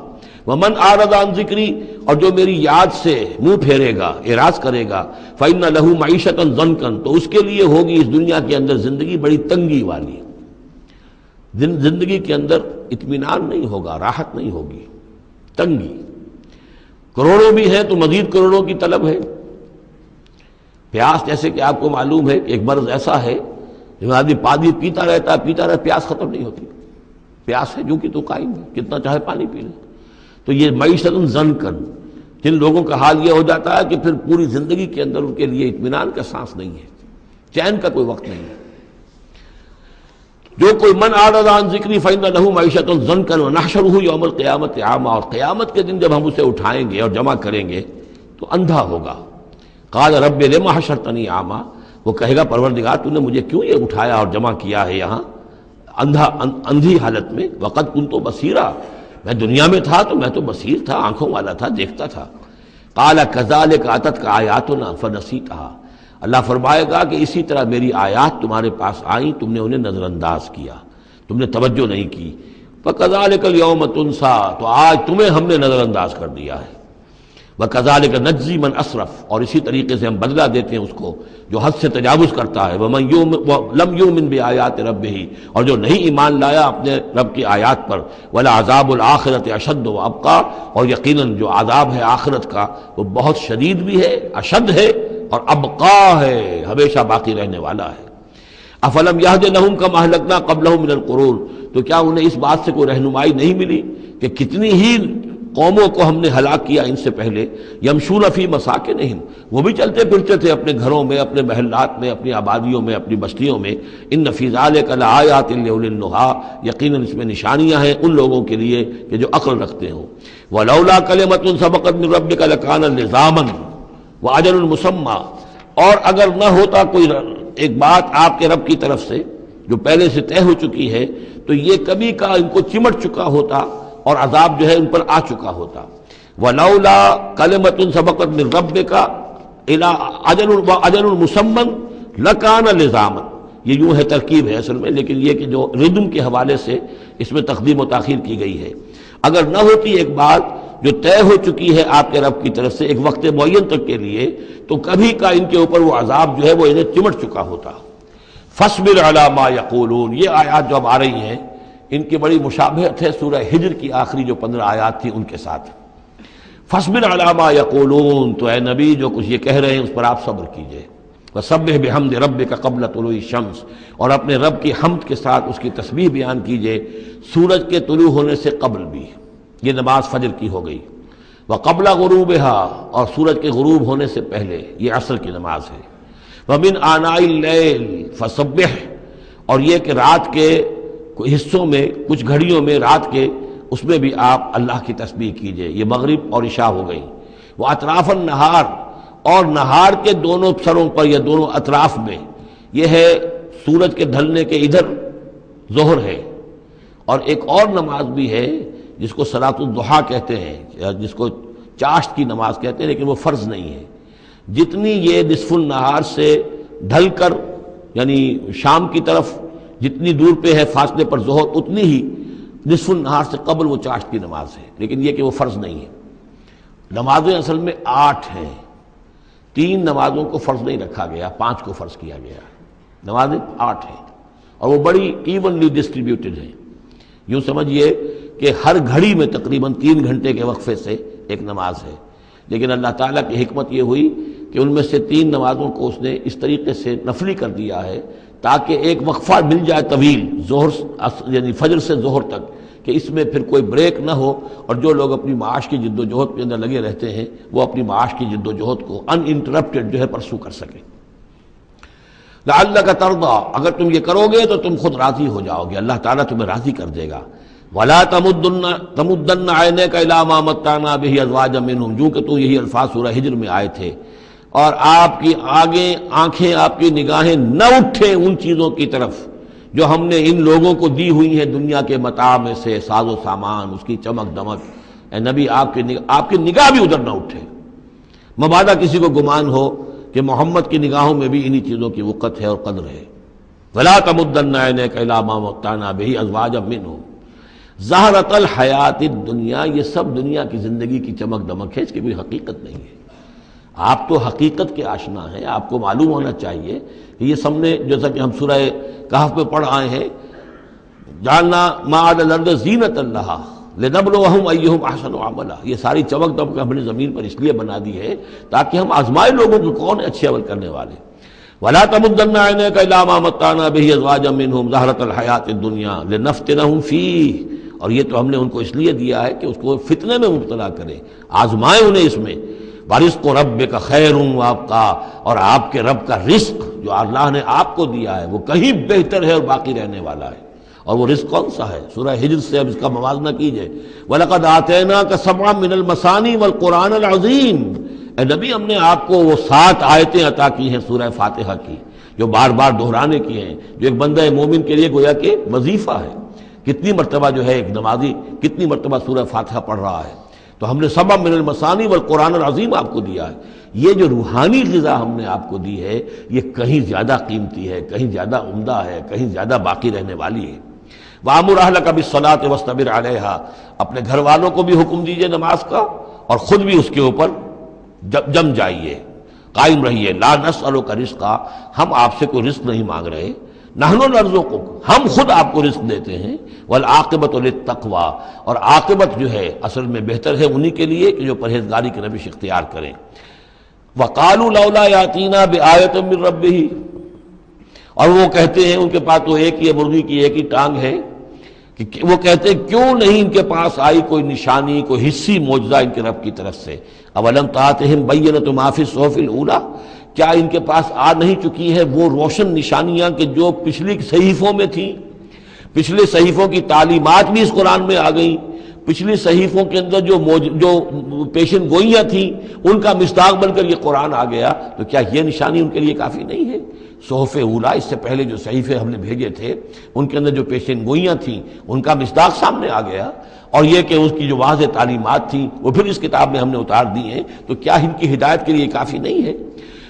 وَمَنْ أَعْرَضَ عَنْ ذِكْرِي، اور جو میری یاد سے منہ پھیرے گا، اعراض کرے گا، فَإِنَّ لَهُ مَعِيشَةً ضَنْكًا، تو اس کے لیے ہوگی اس دنیا کے اندر زندگی بڑی تنگی والی، زندگی کے اندر اطمینان نہیں ہوگا، راحت نہیں ہوگی، تنگی۔ کروڑوں بھی ہیں تو مزید کروڑوں کی طلب ہے۔ پیاس، جیسے کہ آپ کو معلوم ہے کہ ایک مرض ایسا ہے جو آدمی پانی پیتا رہتا ہے، پیاس ختم نہیں ہوتی، پیاس ہے جو کہ تو قائم ہے، کتنا چاہے پانی پی لے۔ تو یہ معیشت ضنکن، جن لوگوں کا حال یہ ہو جاتا ہے کہ پھر پوری زندگی کے اندر ان کے لیے اطمینان کا سانس نہیں ہے، چین کا کوئی وقت نہیں ہے۔ جو کوئی من اعرض عن ذکری فإن له معیشۃ ضنکا ونحشرہ یوم القیامۃ اعمی، اور قیامت کے دن جب ہم اسے اٹھائیں گے اور جمع کریں گے تو اندھا ہوگا۔ قال رب لم حشرتنی اعمی، وہ کہے گا پروردگار تو نے مجھے کیوں یہ اٹھایا اور جمع کیا ہے یہاں اندھی حالت میں، وقد كنت بصیرا، میں دنیا میں تھا تو میں تو بصیر تھا، آنکھوں والا تھا، دیکھتا تھا۔ قال كذلك اتتك آیاتنا فنسیتها، اللہ فرمائے گا کہ اسی طرح میری آیات تمہارے پاس آئیں، تم نے انہیں نظر انداز کیا، تم نے توجہ نہیں کی۔ فَكَذَلِكَ الْيَوْمَ تُنسَىٰ، تو آج تمہیں ہم نے نظر انداز کر دیا ہے۔ وَكَذَلِكَ نَجْزِي مَنْ أَسْرَفَ، اور اسی طریقے سے ہم بدلہ دیتے ہیں اس کو جو حد سے تجاوز کرتا ہے۔ وَمَنْ لَمْ يُؤْمِنْ بِآيَاتِ رَبِّهِ، اور جو نہیں ایمان لایا اپنے رب کی آیات پر۔ وَلَعَذَابُ الْآخِرَةِ أَشَدُّ وَأَبْقَىٰ، اور یقیناً جو عذاب ہے آخرت کا وہ بہت شدید بھی ہے، اشد ہے اور ابقا ہے، ہمیشہ باقی رہنے والا ہے۔ افلم یہد لہم کما اہلکنا قبلہم من القرون، تو کیا انہیں اس بات سے کوئی رہنمائی نہیں ملی کہ کتنی ہی قوموں کو ہم نے ہلاک کیا ان سے پہلے۔ یمشون فی مساکنہم، وہ بھی چلتے پھرتے تھے اپنے گھروں میں، اپنے محلات میں، اپنی آبادیوں میں، اپنی بستیوں میں۔ ان فی ذلک لآیات لأولی النہی، یقیناً اس میں نشانیاں ہیں ان لوگوں کے لیے کہ جو عقل رکھتے ہوں۔ ولولا کلمۃ سبقت من ربک لکان لزاما وَأَجَلٌ مُّسَمًّى، اور اگر نہ ہوتا کوئی ایک بات آپ کے رب کی طرف سے جو پہلے سے طے ہو چکی ہے تو یہ کبھی کا ان کو چمٹ چکا ہوتا اور عذاب جو ہے ان پر آ چکا ہوتا۔ وَلَوْلَا كَلِمَةٌ سَبَقَتْ مِن رَّبِّكَ إِلَىٰ أَجَلٌ مُّسَمًّى لَكَانَ لِزَامًا، یہ یوں ہے ترکیب ہے اصل میں، لیکن یہ کہ جو ردم کے حوالے سے اس میں تقدیم و تاخیر کی گئی ہے۔ اگر نہ ہوتی ایک بات جو طے ہو چکی ہے آپ کے رب کی طرف سے ایک وقت معین تک کے لیے، تو کبھی کا ان کے اوپر وہ عذاب جو ہے وہ انہیں چمٹ چکا ہوتا۔ فاصبر علی ما یقولون، یہ آیات جو اب آ رہی ہیں ان کی بڑی مشابہت ہے سورہ ہجر کی آخری جو 15 آیات تھی ان کے ساتھ۔ فاصبر علی ما یقولون، تو اے نبی جو کچھ یہ کہہ رہے ہیں اس پر آپ صبر کیجئے۔ وسبح بحمد ربک قبل طلوع الشمس، اور اپنے رب کی حمد کے ساتھ اس کی تسبیح بیان کیجئے سورج کے طلوع ہونے سے قبل بھی، یہ نماز فجر کی ہو گئی۔ وقبل غروبها، اور سورج کے غروب ہونے سے پہلے، یہ عصر کی نماز ہے۔ ومن آناء اللیل فسبح، اور یہ کہ رات کے حصوں میں، کچھ گھڑیوں میں رات کے، اس میں بھی آپ اللہ کی تسبیح کیجئے، یہ مغرب اور عشاء ہو گئی۔ وہ اطراف النہار، اور نہار کے دونوں سروں پر یا دونوں اطراف میں، یہ ہے سورج کے ڈھلنے کے ادھر ظہر ہے، اور ایک اور نماز بھی ہے جس کو صلاۃ الضحیٰ کہتے ہیں یا جس کو چاشت کی نماز کہتے ہیں، لیکن وہ فرض نہیں ہے۔ جتنی یہ نصف النہار سے ڈھل کر یعنی شام کی طرف جتنی دور پہ ہے فاصلے پر ظہر، اتنی ہی نصف النہار سے قبل وہ چاشت کی نماز ہے، لیکن یہ کہ وہ فرض نہیں ہے۔ نمازیں اصل میں 8 ہیں، 3 نمازوں کو فرض نہیں رکھا گیا، 5 کو فرض کیا گیا۔ نمازیں 8 ہیں اور وہ بڑی ایونلی ڈسٹریبیوٹڈ ہیں، یوں سمجھیے کہ ہر گھڑی میں تقریباً 3 گھنٹے کے وقفے سے ایک نماز ہے، لیکن اللہ تعالیٰ کی حکمت یہ ہوئی کہ ان میں سے 3 نمازوں کو اس نے اس طریقے سے نفلی کر دیا ہے تاکہ ایک وقفہ مل جائے طویل، ظہر یعنی فجر سے ظہر تک، کہ اس میں پھر کوئی بریک نہ ہو، اور جو لوگ اپنی معاش کی جد و جہد کے اندر لگے رہتے ہیں وہ اپنی معاش کی جد و جہد کو ان انٹرپٹڈ جو ہے پرسو کر سکیں۔ لعلک ترضی، اگر تم یہ کرو گے تو تم خود راضی ہو جاؤ گے، اللہ تعالیٰ تمہیں راضی کر دے گا۔ وَلَا تَمُدَّنَّ عَيْنَيْكَ إِلَىٰ مَا مَتَّعْنَا بِهِ أَزْوَاجًا مِّنْهُمْ، جو کہ تو یہی الفاظ سورہ ہجر میں آئے تھے، اور آپ کی آنکھیں آپ کی نگاہیں نہ اٹھیں ان چیزوں کی طرف جو ہم نے ان لوگوں کو دی ہوئی ہیں دنیا کے متاع میں سے، ساز و سامان، اس کی چمک دمک۔ اے نبی آپ کی نگاہ بھی ادھر نہ اٹھے، مبادا کسی کو گمان ہو کہ محمد کی نگاہوں میں بھی انہی چیزوں کی وقت ہے اور قدر ہے۔ وَلَا تَمُدَّنَّ عَيْنَيْكَ إِلَىٰ مَا مَتَّعْنَا بِهِ أَزْوَاجًا مِّنْهُمْ زَهْرَةَ الْحَيَاةِ الدُّنْيَا، یہ سب دنیا کی زندگی کی چمک دمک ہے، اس کی کوئی حقیقت نہیں ہے۔ آپ تو حقیقت کے آشنا ہیں، آپ کو معلوم ہونا چاہیے کہ یہ سب نے، جیسا کہ ہم سورہ کہف میں پڑھ آئے ہیں، جعلنا ما علی الارض زینۃ لہا لنبلوہم ایہم احسن عملا، یہ ساری چمک دمک ہم نے زمین پر اس لیے بنا دی ہے تاکہ ہم آزمائے لوگوں کو کون ہے اچھے عمل کرنے والے۔ ولا تمدن عینیک الی ما متعنا بہ ازواجا منہم زہرۃ الحیاۃ الدنیا لنفتنہم فیہ، اور یہ تو ہم نے ان کو اس لیے دیا ہے کہ اس کو فتنے میں مبتلا کریں، آزمائیں انہیں اس میں۔ وَرِزْقُ رَبِّكَ خَيْرٌ وَأَبْقَىٰ، اور آپ کے رب کا رزق جو اللہ نے آپ کو دیا ہے وہ کہیں بہتر ہے اور باقی رہنے والا ہے۔ اور وہ رزق کون سا ہے؟ سورہ ہجر سے اب اس کا موازنہ کیجئے۔ وَلَقَدْ آتَيْنَاكَ سَبْعًا مِّنَ الْمَثَانِي وَالْقُرْآنِ الْعَظِيمِ، اے نبی ہم نے آپ کو وہ 7 آیتیں عطا کی ہیں سورہ فاتحہ کی، جو بار بار دہرانے کی ہیں، جو ایک بندہ مومن کے لیے گویا کہ وظیفہ ہے۔ کتنی مرتبہ جو ہے ایک نمازی کتنی مرتبہ سورہ فاتحہ پڑھ رہا ہے؟ تو ہم نے سبع من المثانی والقرآن العظیم آپ کو دیا ہے۔ یہ جو روحانی غذا ہم نے آپ کو دی ہے یہ کہیں زیادہ قیمتی ہے، کہیں زیادہ عمدہ ہے، کہیں زیادہ باقی رہنے والی ہے۔ وَأَمُرْ أَهْلَكَ بِالصَّلَاةِ وَاصْطَبِرْ عَلَيْهَا، اپنے گھر والوں کو بھی حکم دیجئے نماز کا اور خود بھی اس کے اوپر جم جائیے، قائم رہیے۔ لا نسألک رزقا، ہم آپ سے کوئی رزق نہیں مانگ رہے، نحن نرزقک، ہم خود آپ کو رزق دیتے ہیں۔ والعاقبۃ للتقوی، اور عاقبت جو ہے اصل میں بہتر ہے انہی کے لیے کہ جو پرہیزگاری کی روش اختیار کریں۔ وقالوا لولا یاتینا بآیۃ من ربہ، اور وہ کہتے ہیں ان کے پاس تو ایک ہی مرغی کی ایک ہی ٹانگ ہے، کہ وہ کہتے ہیں کیوں نہیں ان کے پاس آئی کوئی نشانی، کوئی حصی معجزہ ان کے رب کی طرف سے۔ اولم تاتہم بینۃ ما فی الصحف الاولی، کیا ان کے پاس آ نہیں چکی ہے وہ روشن نشانیاں کہ جو پچھلی صحیفوں میں تھیں؟ پچھلے صحیفوں کی تعلیمات بھی اس قرآن میں آ گئیں، پچھلی صحیفوں کے اندر جو پیشن گوئیاں تھیں ان کا مصداق بن کر یہ قرآن آ گیا، تو کیا یہ نشانی ان کے لیے کافی نہیں ہے؟ صحف اولا، اس سے پہلے جو صحیفے ہم نے بھیجے تھے ان کے اندر جو پیشن گوئیاں تھیں ان کا مصداق سامنے آ گیا، اور یہ کہ اس کی جو واضح تعلیمات تھیں وہ پھر اس کتاب میں ہم نے اتار دی ہیں، تو کیا ان کی ہدایت کے لیے کافی نہیں ہے؟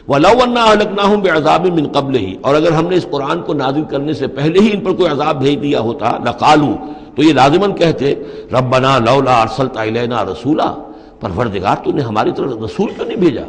وَلَوْ أَنَّا أَهْلَكْنَاهُمْ بِعَذَابٍ مِّن قَبْلِهِ، اور اگر ہم نے اس قرآن کو نازل کرنے سے پہلے ہی ان پر کوئی عذاب بھیج دیا ہوتا، لَقَالُوا، تو یہ لازماً کہتے رَبَّنَا لَوْلَا أَرْسَلْتَ إِلَيْنَا رَسُولًا، پروردگار تو نے ہماری طرف رسول کیوں نہیں بھیجا؟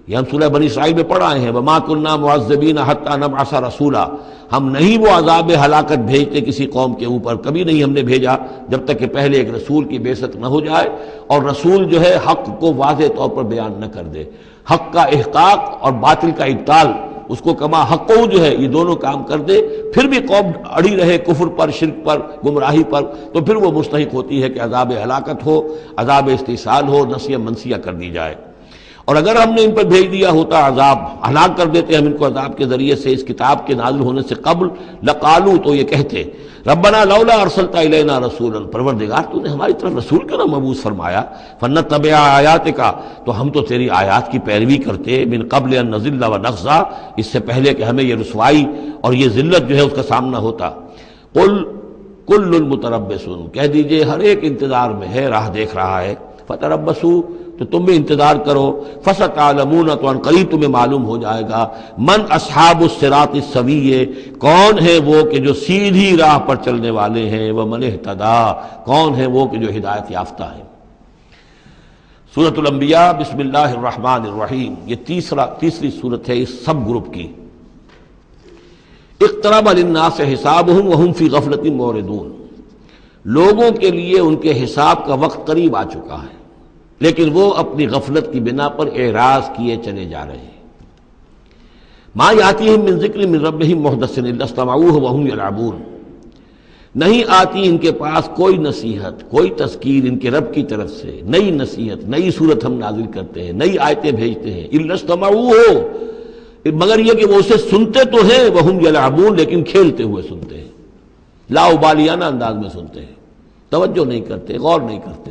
یہ ہم سورہ بنی اسرائیل میں پڑھ آئے ہیں، وَمَا كُنَّا مُعَذِّبِينَ حَتَّىٰ نَبْعَثَ رَسُولًا، ہم نہیں وہ عذاب ہلاکت بھیجتے کسی قوم کے اوپر، کبھی نہیں ہم نے بھیجا جب تک کہ پہلے ایک رسول کی بعثت نہ ہو جائے، اور رسول جو ہے حق کو واضح طور پر بیان نہ کر دے، حق کا احقاق اور باطل کا ابطال، اس کو کما حق جو ہے یہ دونوں کام کر دے، پھر بھی قوم اڑی رہے کفر پر، شرک پر، گمراہی پر، تو پھر وہ مستحق ہوتی ہے کہ عذاب ہلاکت ہو، عذاب استحصال ہو، نسیہ منسیہ کر دی جائے۔ اور اگر ہم نے ان پر بھیج دیا ہوتا عذاب، ہلاک کر دیتے ہم ان کو عذاب کے ذریعے سے اس کتاب کے نازل ہونے سے قبل، لقالو، تو یہ کہتے ربنا لولا ارسلت الینا رسولا، پروردگار تو نے ہماری طرف رسول کیوں نہ مبعوث فرمایا، فنتبع آیاتک، تو ہم تو تیری آیات کی پیروی کرتے، من قبل ان نذل ونخزى، اس سے پہلے کہ ہمیں یہ رسوائی اور یہ ذلت جو ہے اس کا سامنا ہوتا۔ قل کل متربصون، کہہ دیجئے ہر ایک انتظار میں ہے، راہ دیکھ رہا ہے، فتربصوا، تو تم بھی انتظار کرو، فستعلمون، تو ان قریب تمہیں معلوم ہو جائے گا، من اصحاب الصراط السوی، کون ہے وہ کہ جو سیدھی راہ پر چلنے والے ہیں، ومن اہتدی، کون ہے وہ کہ جو ہدایت یافتہ ہیں۔ سورۃ الانبیاء، بسم اللہ الرحمن الرحیم، یہ تیسری سورت ہے اس سب گروپ کی۔ اقترب للناس حسابهم وهم فی غفلۃ معرضون، لوگوں کے لیے ان کے حساب کا وقت قریب آ چکا ہے لیکن وہ اپنی غفلت کی بنا پر اعراض کیے چلے جا رہے ہیں۔ ما یاتیہم من ذکر من ربہم محدث الا استمعوہ وہم یلعبون، نہیں آتی ان کے پاس کوئی نصیحت، کوئی تذکیر ان کے رب کی طرف سے، نئی نصیحت، نئی صورت ہم نازل کرتے ہیں، نئی آیتیں بھیجتے ہیں، الا استمعوہ، مگر یہ کہ وہ اسے سنتے تو ہیں، وہم یلعبون، لیکن کھیلتے ہوئے سنتے ہیں، لا ابالیانہ انداز میں سنتے ہیں، توجہ نہیں کرتے، غور نہیں کرتے۔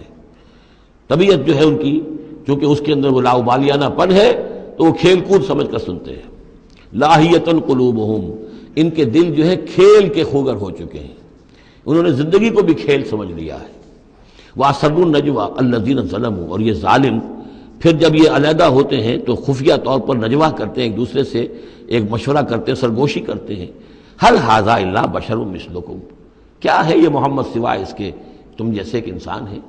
طبیعت جو ہے ان کی، چونکہ اس کے اندر وہ لاؤبالیانہ پن ہے، تو وہ کھیل کود سمجھ کر سنتے ہیں. لاہیۃ قلوبہم، ان کے دل جو ہے کھیل کے خوگر ہو چکے ہیں، انہوں نے زندگی کو بھی کھیل سمجھ لیا ہے. وَأَسَرُّوا النَّجْوَىٰ الَّذِينَ ظَلَمُوا، اور یہ ظالم پھر جب یہ علیحدہ ہوتے ہیں تو خفیہ طور پر نجوا کرتے ہیں، ایک دوسرے سے ایک مشورہ کرتے ہیں، سرگوشی کرتے ہیں. هَلْ هَٰذَا إِلَّا بَشَرٌ مِثْلُكُمْ، کیا ہے یہ محمد سوائے اس کے تم جیسے ایک انسان ہے.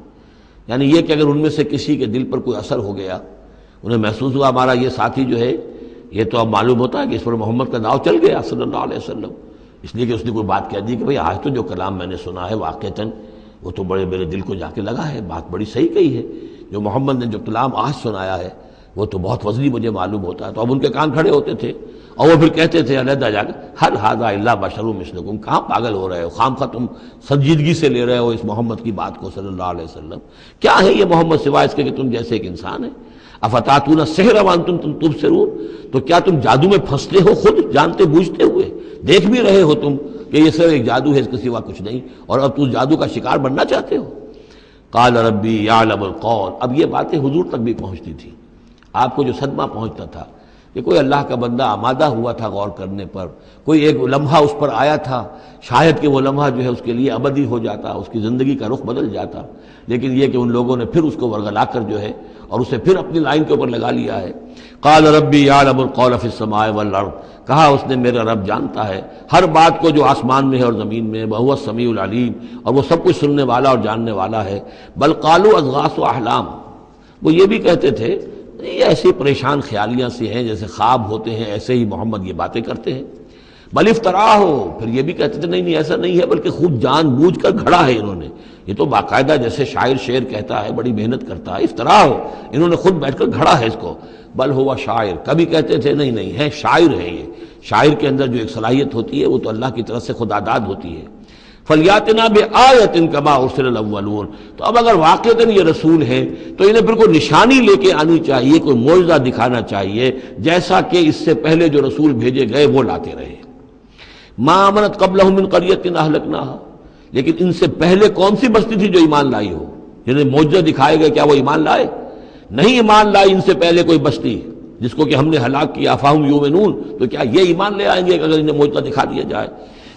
یعنی یہ کہ اگر ان میں سے کسی کے دل پر کوئی اثر ہو گیا، انہیں محسوس ہوا ہمارا یہ ساتھی جو ہے یہ تو اب معلوم ہوتا ہے کہ اس پر محمد کا داؤ چل گیا صلی اللہ علیہ وسلم، اس لیے کہ اس نے کوئی بات کہہ دی کہ بھئی آج تو جو کلام میں نے سنا ہے واقعتاً وہ تو بڑے میرے دل کو جا کے لگا ہے، بات بڑی صحیح کہی ہے، جو محمد نے جو کلام آج سنایا ہے وہ تو بہت وزنی مجھے معلوم ہوتا ہے. تو اب ان کے کان کھڑے ہوتے تھے اور وہ پھر کہتے تھے علیحدہ جا کر هَلْ هَٰذَا إِلَّا بَشَرٌ مِثْلُكُمْ، کہاں پاگل ہو رہے ہو، خامخواہ تم سنجیدگی سے لے رہے ہو اس محمد کی بات کو صلی اللہ علیہ وسلم. کیا ہے یہ محمد سوائے اس کے کہ تم جیسے ایک انسان ہے. افتاتون السحر وانتم تبصرون، تو کیا تم جادو میں پھنستے ہو خود جانتے بوجھتے ہوئے، دیکھ بھی رہے ہو تم کہ یہ صرف ایک جادو ہے، اس کے سوا کچھ نہیں، اور اب تم جادو کا شکار بننا چاہتے ہو. قال ربی یعلم القول، اب یہ باتیں حضور تک بھی پہنچتی تھی. آپ کو جو صدمہ پہنچتا تھا کہ کوئی اللہ کا بندہ آمادہ ہوا تھا غور کرنے پر، کوئی ایک لمحہ اس پر آیا تھا، شاید کہ وہ لمحہ جو ہے اس کے لیے ابدی ہو جاتا، اس کی زندگی کا رخ بدل جاتا، لیکن یہ کہ ان لوگوں نے پھر اس کو ورگلا کر جو ہے اور اسے پھر اپنی لائن کے اوپر لگا لیا ہے. قال ربی یعلم القول فی السماء والارض، کہا اس نے میرا رب جانتا ہے ہر بات کو جو آسمان میں ہے اور زمین میں، وہو السمیع العلیم، اور وہ سب کچھ سننے والا اور جاننے والا ہے. بل قالوا اضغاث احلام، وہ یہ بھی کہتے تھے یہ ایسی پریشان خیالیاں سے ہیں جیسے خواب ہوتے ہیں، ایسے ہی محمد یہ باتیں کرتے ہیں. بل افترا ہو، پھر یہ بھی کہتے تھے نہیں ایسا نہیں ہے بلکہ خود جان بوجھ کر گھڑا ہے انہوں نے، یہ تو باقاعدہ جیسے شاعر شعر کہتا ہے بڑی محنت کرتا ہے، افترا ہو انہوں نے خود بیٹھ کر گھڑا ہے اس کو. بل ہوا شاعر، کبھی کہتے تھے نہیں ہے شاعر ہے یہ، شاعر کے اندر جو ایک صلاحیت ہوتی ہے وہ تو اللہ کی طرف سے خدا داد ہوتی ہے. فلیاتنا بآیۃ کما ارسل الاولون، تو اب اگر واقعتاً یہ رسول ہے تو انہیں پھر کوئی نشانی لے کے آنی چاہیے، کوئی معجزہ دکھانا چاہیے جیسا کہ اس سے پہلے جو رسول بھیجے گئے وہ لاتے رہے. ما آمنت قبلہم من قریۃ اہلکناہا، لیکن ان سے پہلے کون سی بستی تھی جو ایمان لائی ہو، جنہیں معجزہ دکھائے گئے، کیا وہ ایمان لائے؟ نہیں ایمان لائی ان سے پہلے کوئی بستی جس کو کہ ہم نے ہلاک کیا. فاہم یؤمنون، تو کیا یہ ایمان لے آئیں گے اگر انہیں معجزہ دکھا دیا جائے؟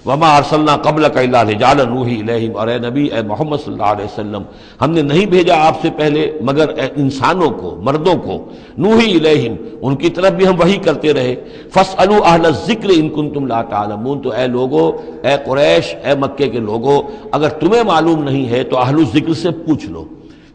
وما ارسلنا قبلک الا رجالا نوحی الیہم، اور اے نبی اے محمد صلی اللہ علیہ وسلم ہم نے نہیں بھیجا آپ سے پہلے مگر انسانوں کو، مردوں کو، نوحی الیہم ان کی طرف بھی ہم وحی کرتے رہے. فاسألوا اہل الذکر ان کنتم لا تعلمون، تو اے لوگو، اے قریش، اے مکے کے لوگو، اگر تمہیں معلوم نہیں ہے تو اہل الذکر سے پوچھ لو،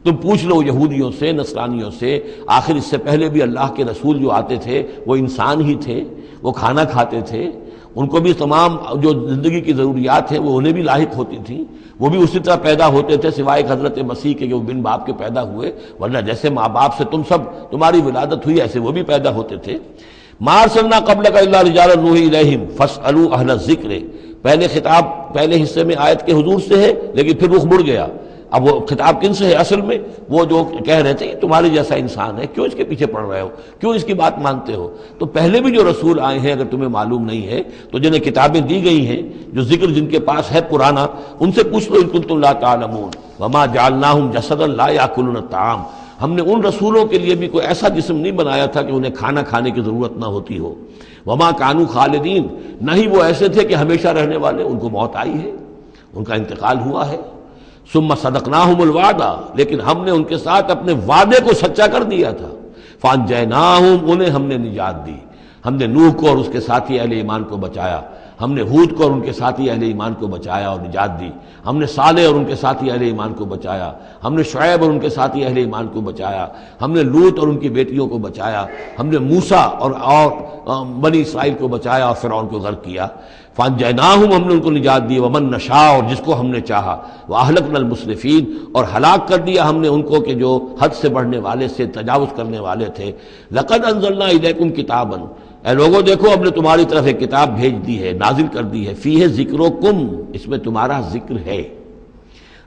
تم پوچھ لو یہودیوں سے، نصرانیوں سے. آخر اس سے پہلے بھی اللہ کے رسول جو آتے تھے وہ انسان ہی تھے، وہ کھانا کھاتے تھے، ان کو بھی تمام جو زندگی کی ضروریات ہیں وہ انہیں بھی لاحق ہوتی تھیں، وہ بھی اسی طرح پیدا ہوتے تھے سوائے حضرت مسیح کے جو بن باپ کے پیدا ہوئے، ورنہ جیسے ماں باپ سے تم سب تمہاری ولادت ہوئی ایسے وہ بھی پیدا ہوتے تھے. ما ارسلنا قبلک الا رجالا نوحی الیہم فاسألوا اہل الذکر، پہلے خطاب پہلے حصے میں آیت کے حضور سے ہے لیکن پھر رخ مڑ گیا. اب وہ خطاب کن سے ہے؟ اصل میں وہ جو کہہ رہے تھے تمہارے جیسا انسان ہے، کیوں اس کے پیچھے پڑ رہے ہو، کیوں اس کی بات مانتے ہو؟ تو پہلے بھی جو رسول آئے ہیں اگر تمہیں معلوم نہیں ہے تو جنہیں کتابیں دی گئی ہیں، جو ذکر جن کے پاس ہے پرانا، ان سے پوچھ لو ان کنتم لا تعلمون. وما جعلناہم جسدا لا یاکلون الطعام، ہم نے ان رسولوں کے لیے بھی کوئی ایسا جسم نہیں بنایا تھا کہ انہیں کھانا کھانے کی ضرورت نہ ہوتی ہو. وما کانوا خالدین، نہ ہی وہ ایسے تھے کہ ہمیشہ رہنے والے، ان کو موت آئی ہے، ان کا انتقال ہوا ہے. ثم صدقناہم الوعدہ، لیکن ہم نے ان کے ساتھ اپنے وعدے کو سچا کر دیا تھا. فانجیناہم، انہیں ہم نے نجات دی. ہم نے نوح کو اور اس کے ساتھی اہل ایمان کو بچایا، ہم نے ہود کو اور ان کے ساتھی اہل ایمان کو بچایا اور نجات دی. ہم نے صالح اور ان کے ساتھی اہل ایمان کو بچایا، ہم نے شعیب اور ان کے ساتھی اہل ایمان کو بچایا، ہم نے لوط اور ان کی بیٹیوں کو بچایا، ہم نے موسیٰ اور بنی اسرائیل کو بچایا اور فرعون کو غرق کیا. فانجیناہم، ہم نے ان کو نجات دی. ومن نشاء، اور جس کو ہم نے چاہا. واہلکنا المسرفین، اور ہلاک کر دیا ہم نے ان کو کہ جو حد سے بڑھنے والے سے تجاوز کرنے والے تھے. لقد انزلنا الیکم کتابا، اے لوگوں دیکھو ہم نے تمہاری طرف ایک کتاب بھیج دی ہے، نازل کر دی ہے. فیہ ذکرکم، اس میں تمہارا ذکر ہے.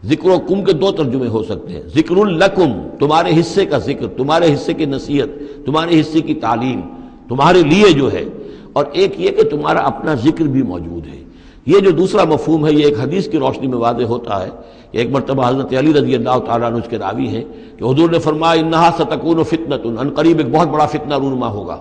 ذکرکم کے دو ترجمے ہو سکتے ہیں. ذکر لکم، تمہارے حصے کا ذکر، تمہارے حصے کی نصیحت، تمہارے حصے کی تعلیم، تمہارے لیے جو ہے. اور ایک یہ کہ تمہارا اپنا ذکر بھی موجود ہے. یہ جو دوسرا مفہوم ہے یہ ایک حدیث کی روشنی میں واضح ہوتا ہے کہ ایک مرتبہ حضرت علی رضی اللہ تعالیٰ عنہ کے راوی ہیں کہ حضور نے فرمایا انہا ستکون فتنۃ، ان قریب ایک بہت بڑا فتنہ رونما ہوگا.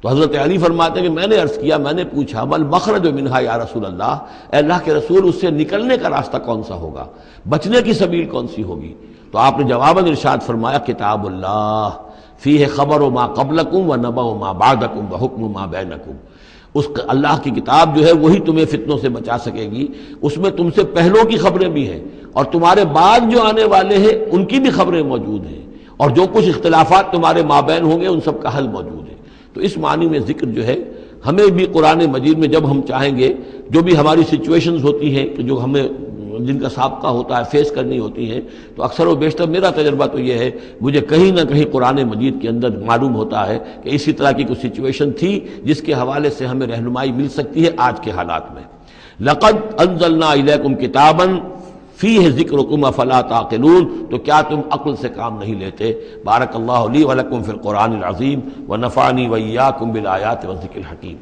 تو حضرت علی فرماتے ہیں کہ میں نے عرض کیا، میں نے پوچھا مل مخرج منہا یا رسول اللہ، اے اللہ کے رسول اس سے نکلنے کا راستہ کون سا ہوگا، بچنے کی سبیل کون سی ہوگی؟ تو آپ نے جواباً ارشاد فرمایا کتاب اللہ فیہ خبر ما قبلکم و نبأ ما بعدکم و حکم ما بینکم. اس اللہ کی کتاب جو ہے وہی تمہیں فتنوں سے بچا سکے گی، اس میں تم سے پہلوں کی خبریں بھی ہیں اور تمہارے بعد جو آنے والے ہیں ان کی بھی خبریں موجود ہیں، اور جو کچھ اختلافات تمہارے مابین ہوں گے ان سب کا حل موجود ہے. تو اس معنی میں ذکر جو ہے ہمیں بھی قرآن مجید میں جب ہم چاہیں گے جو بھی ہماری سچویشنز ہوتی ہیں کہ جو ہمیں جن کا سابقہ ہوتا ہے فیس کرنی ہوتی ہیں، تو اکثر و بیشتر میرا تجربہ تو یہ ہے مجھے کہیں نہ کہیں قرآن مجید کے اندر معلوم ہوتا ہے کہ اسی طرح کی کوئی سچویشن تھی جس کے حوالے سے ہمیں رہنمائی مل سکتی ہے آج کے حالات میں. لقد انزلنا الیکم کتابا فیہ ذکرکم افلا تعقلون، تو کیا تم عقل سے کام نہیں لیتے؟ بارک اللہ لی ولکم فی القرآن العظیم ونفعنی وإیاکم بالآیات والذکر الحکیم.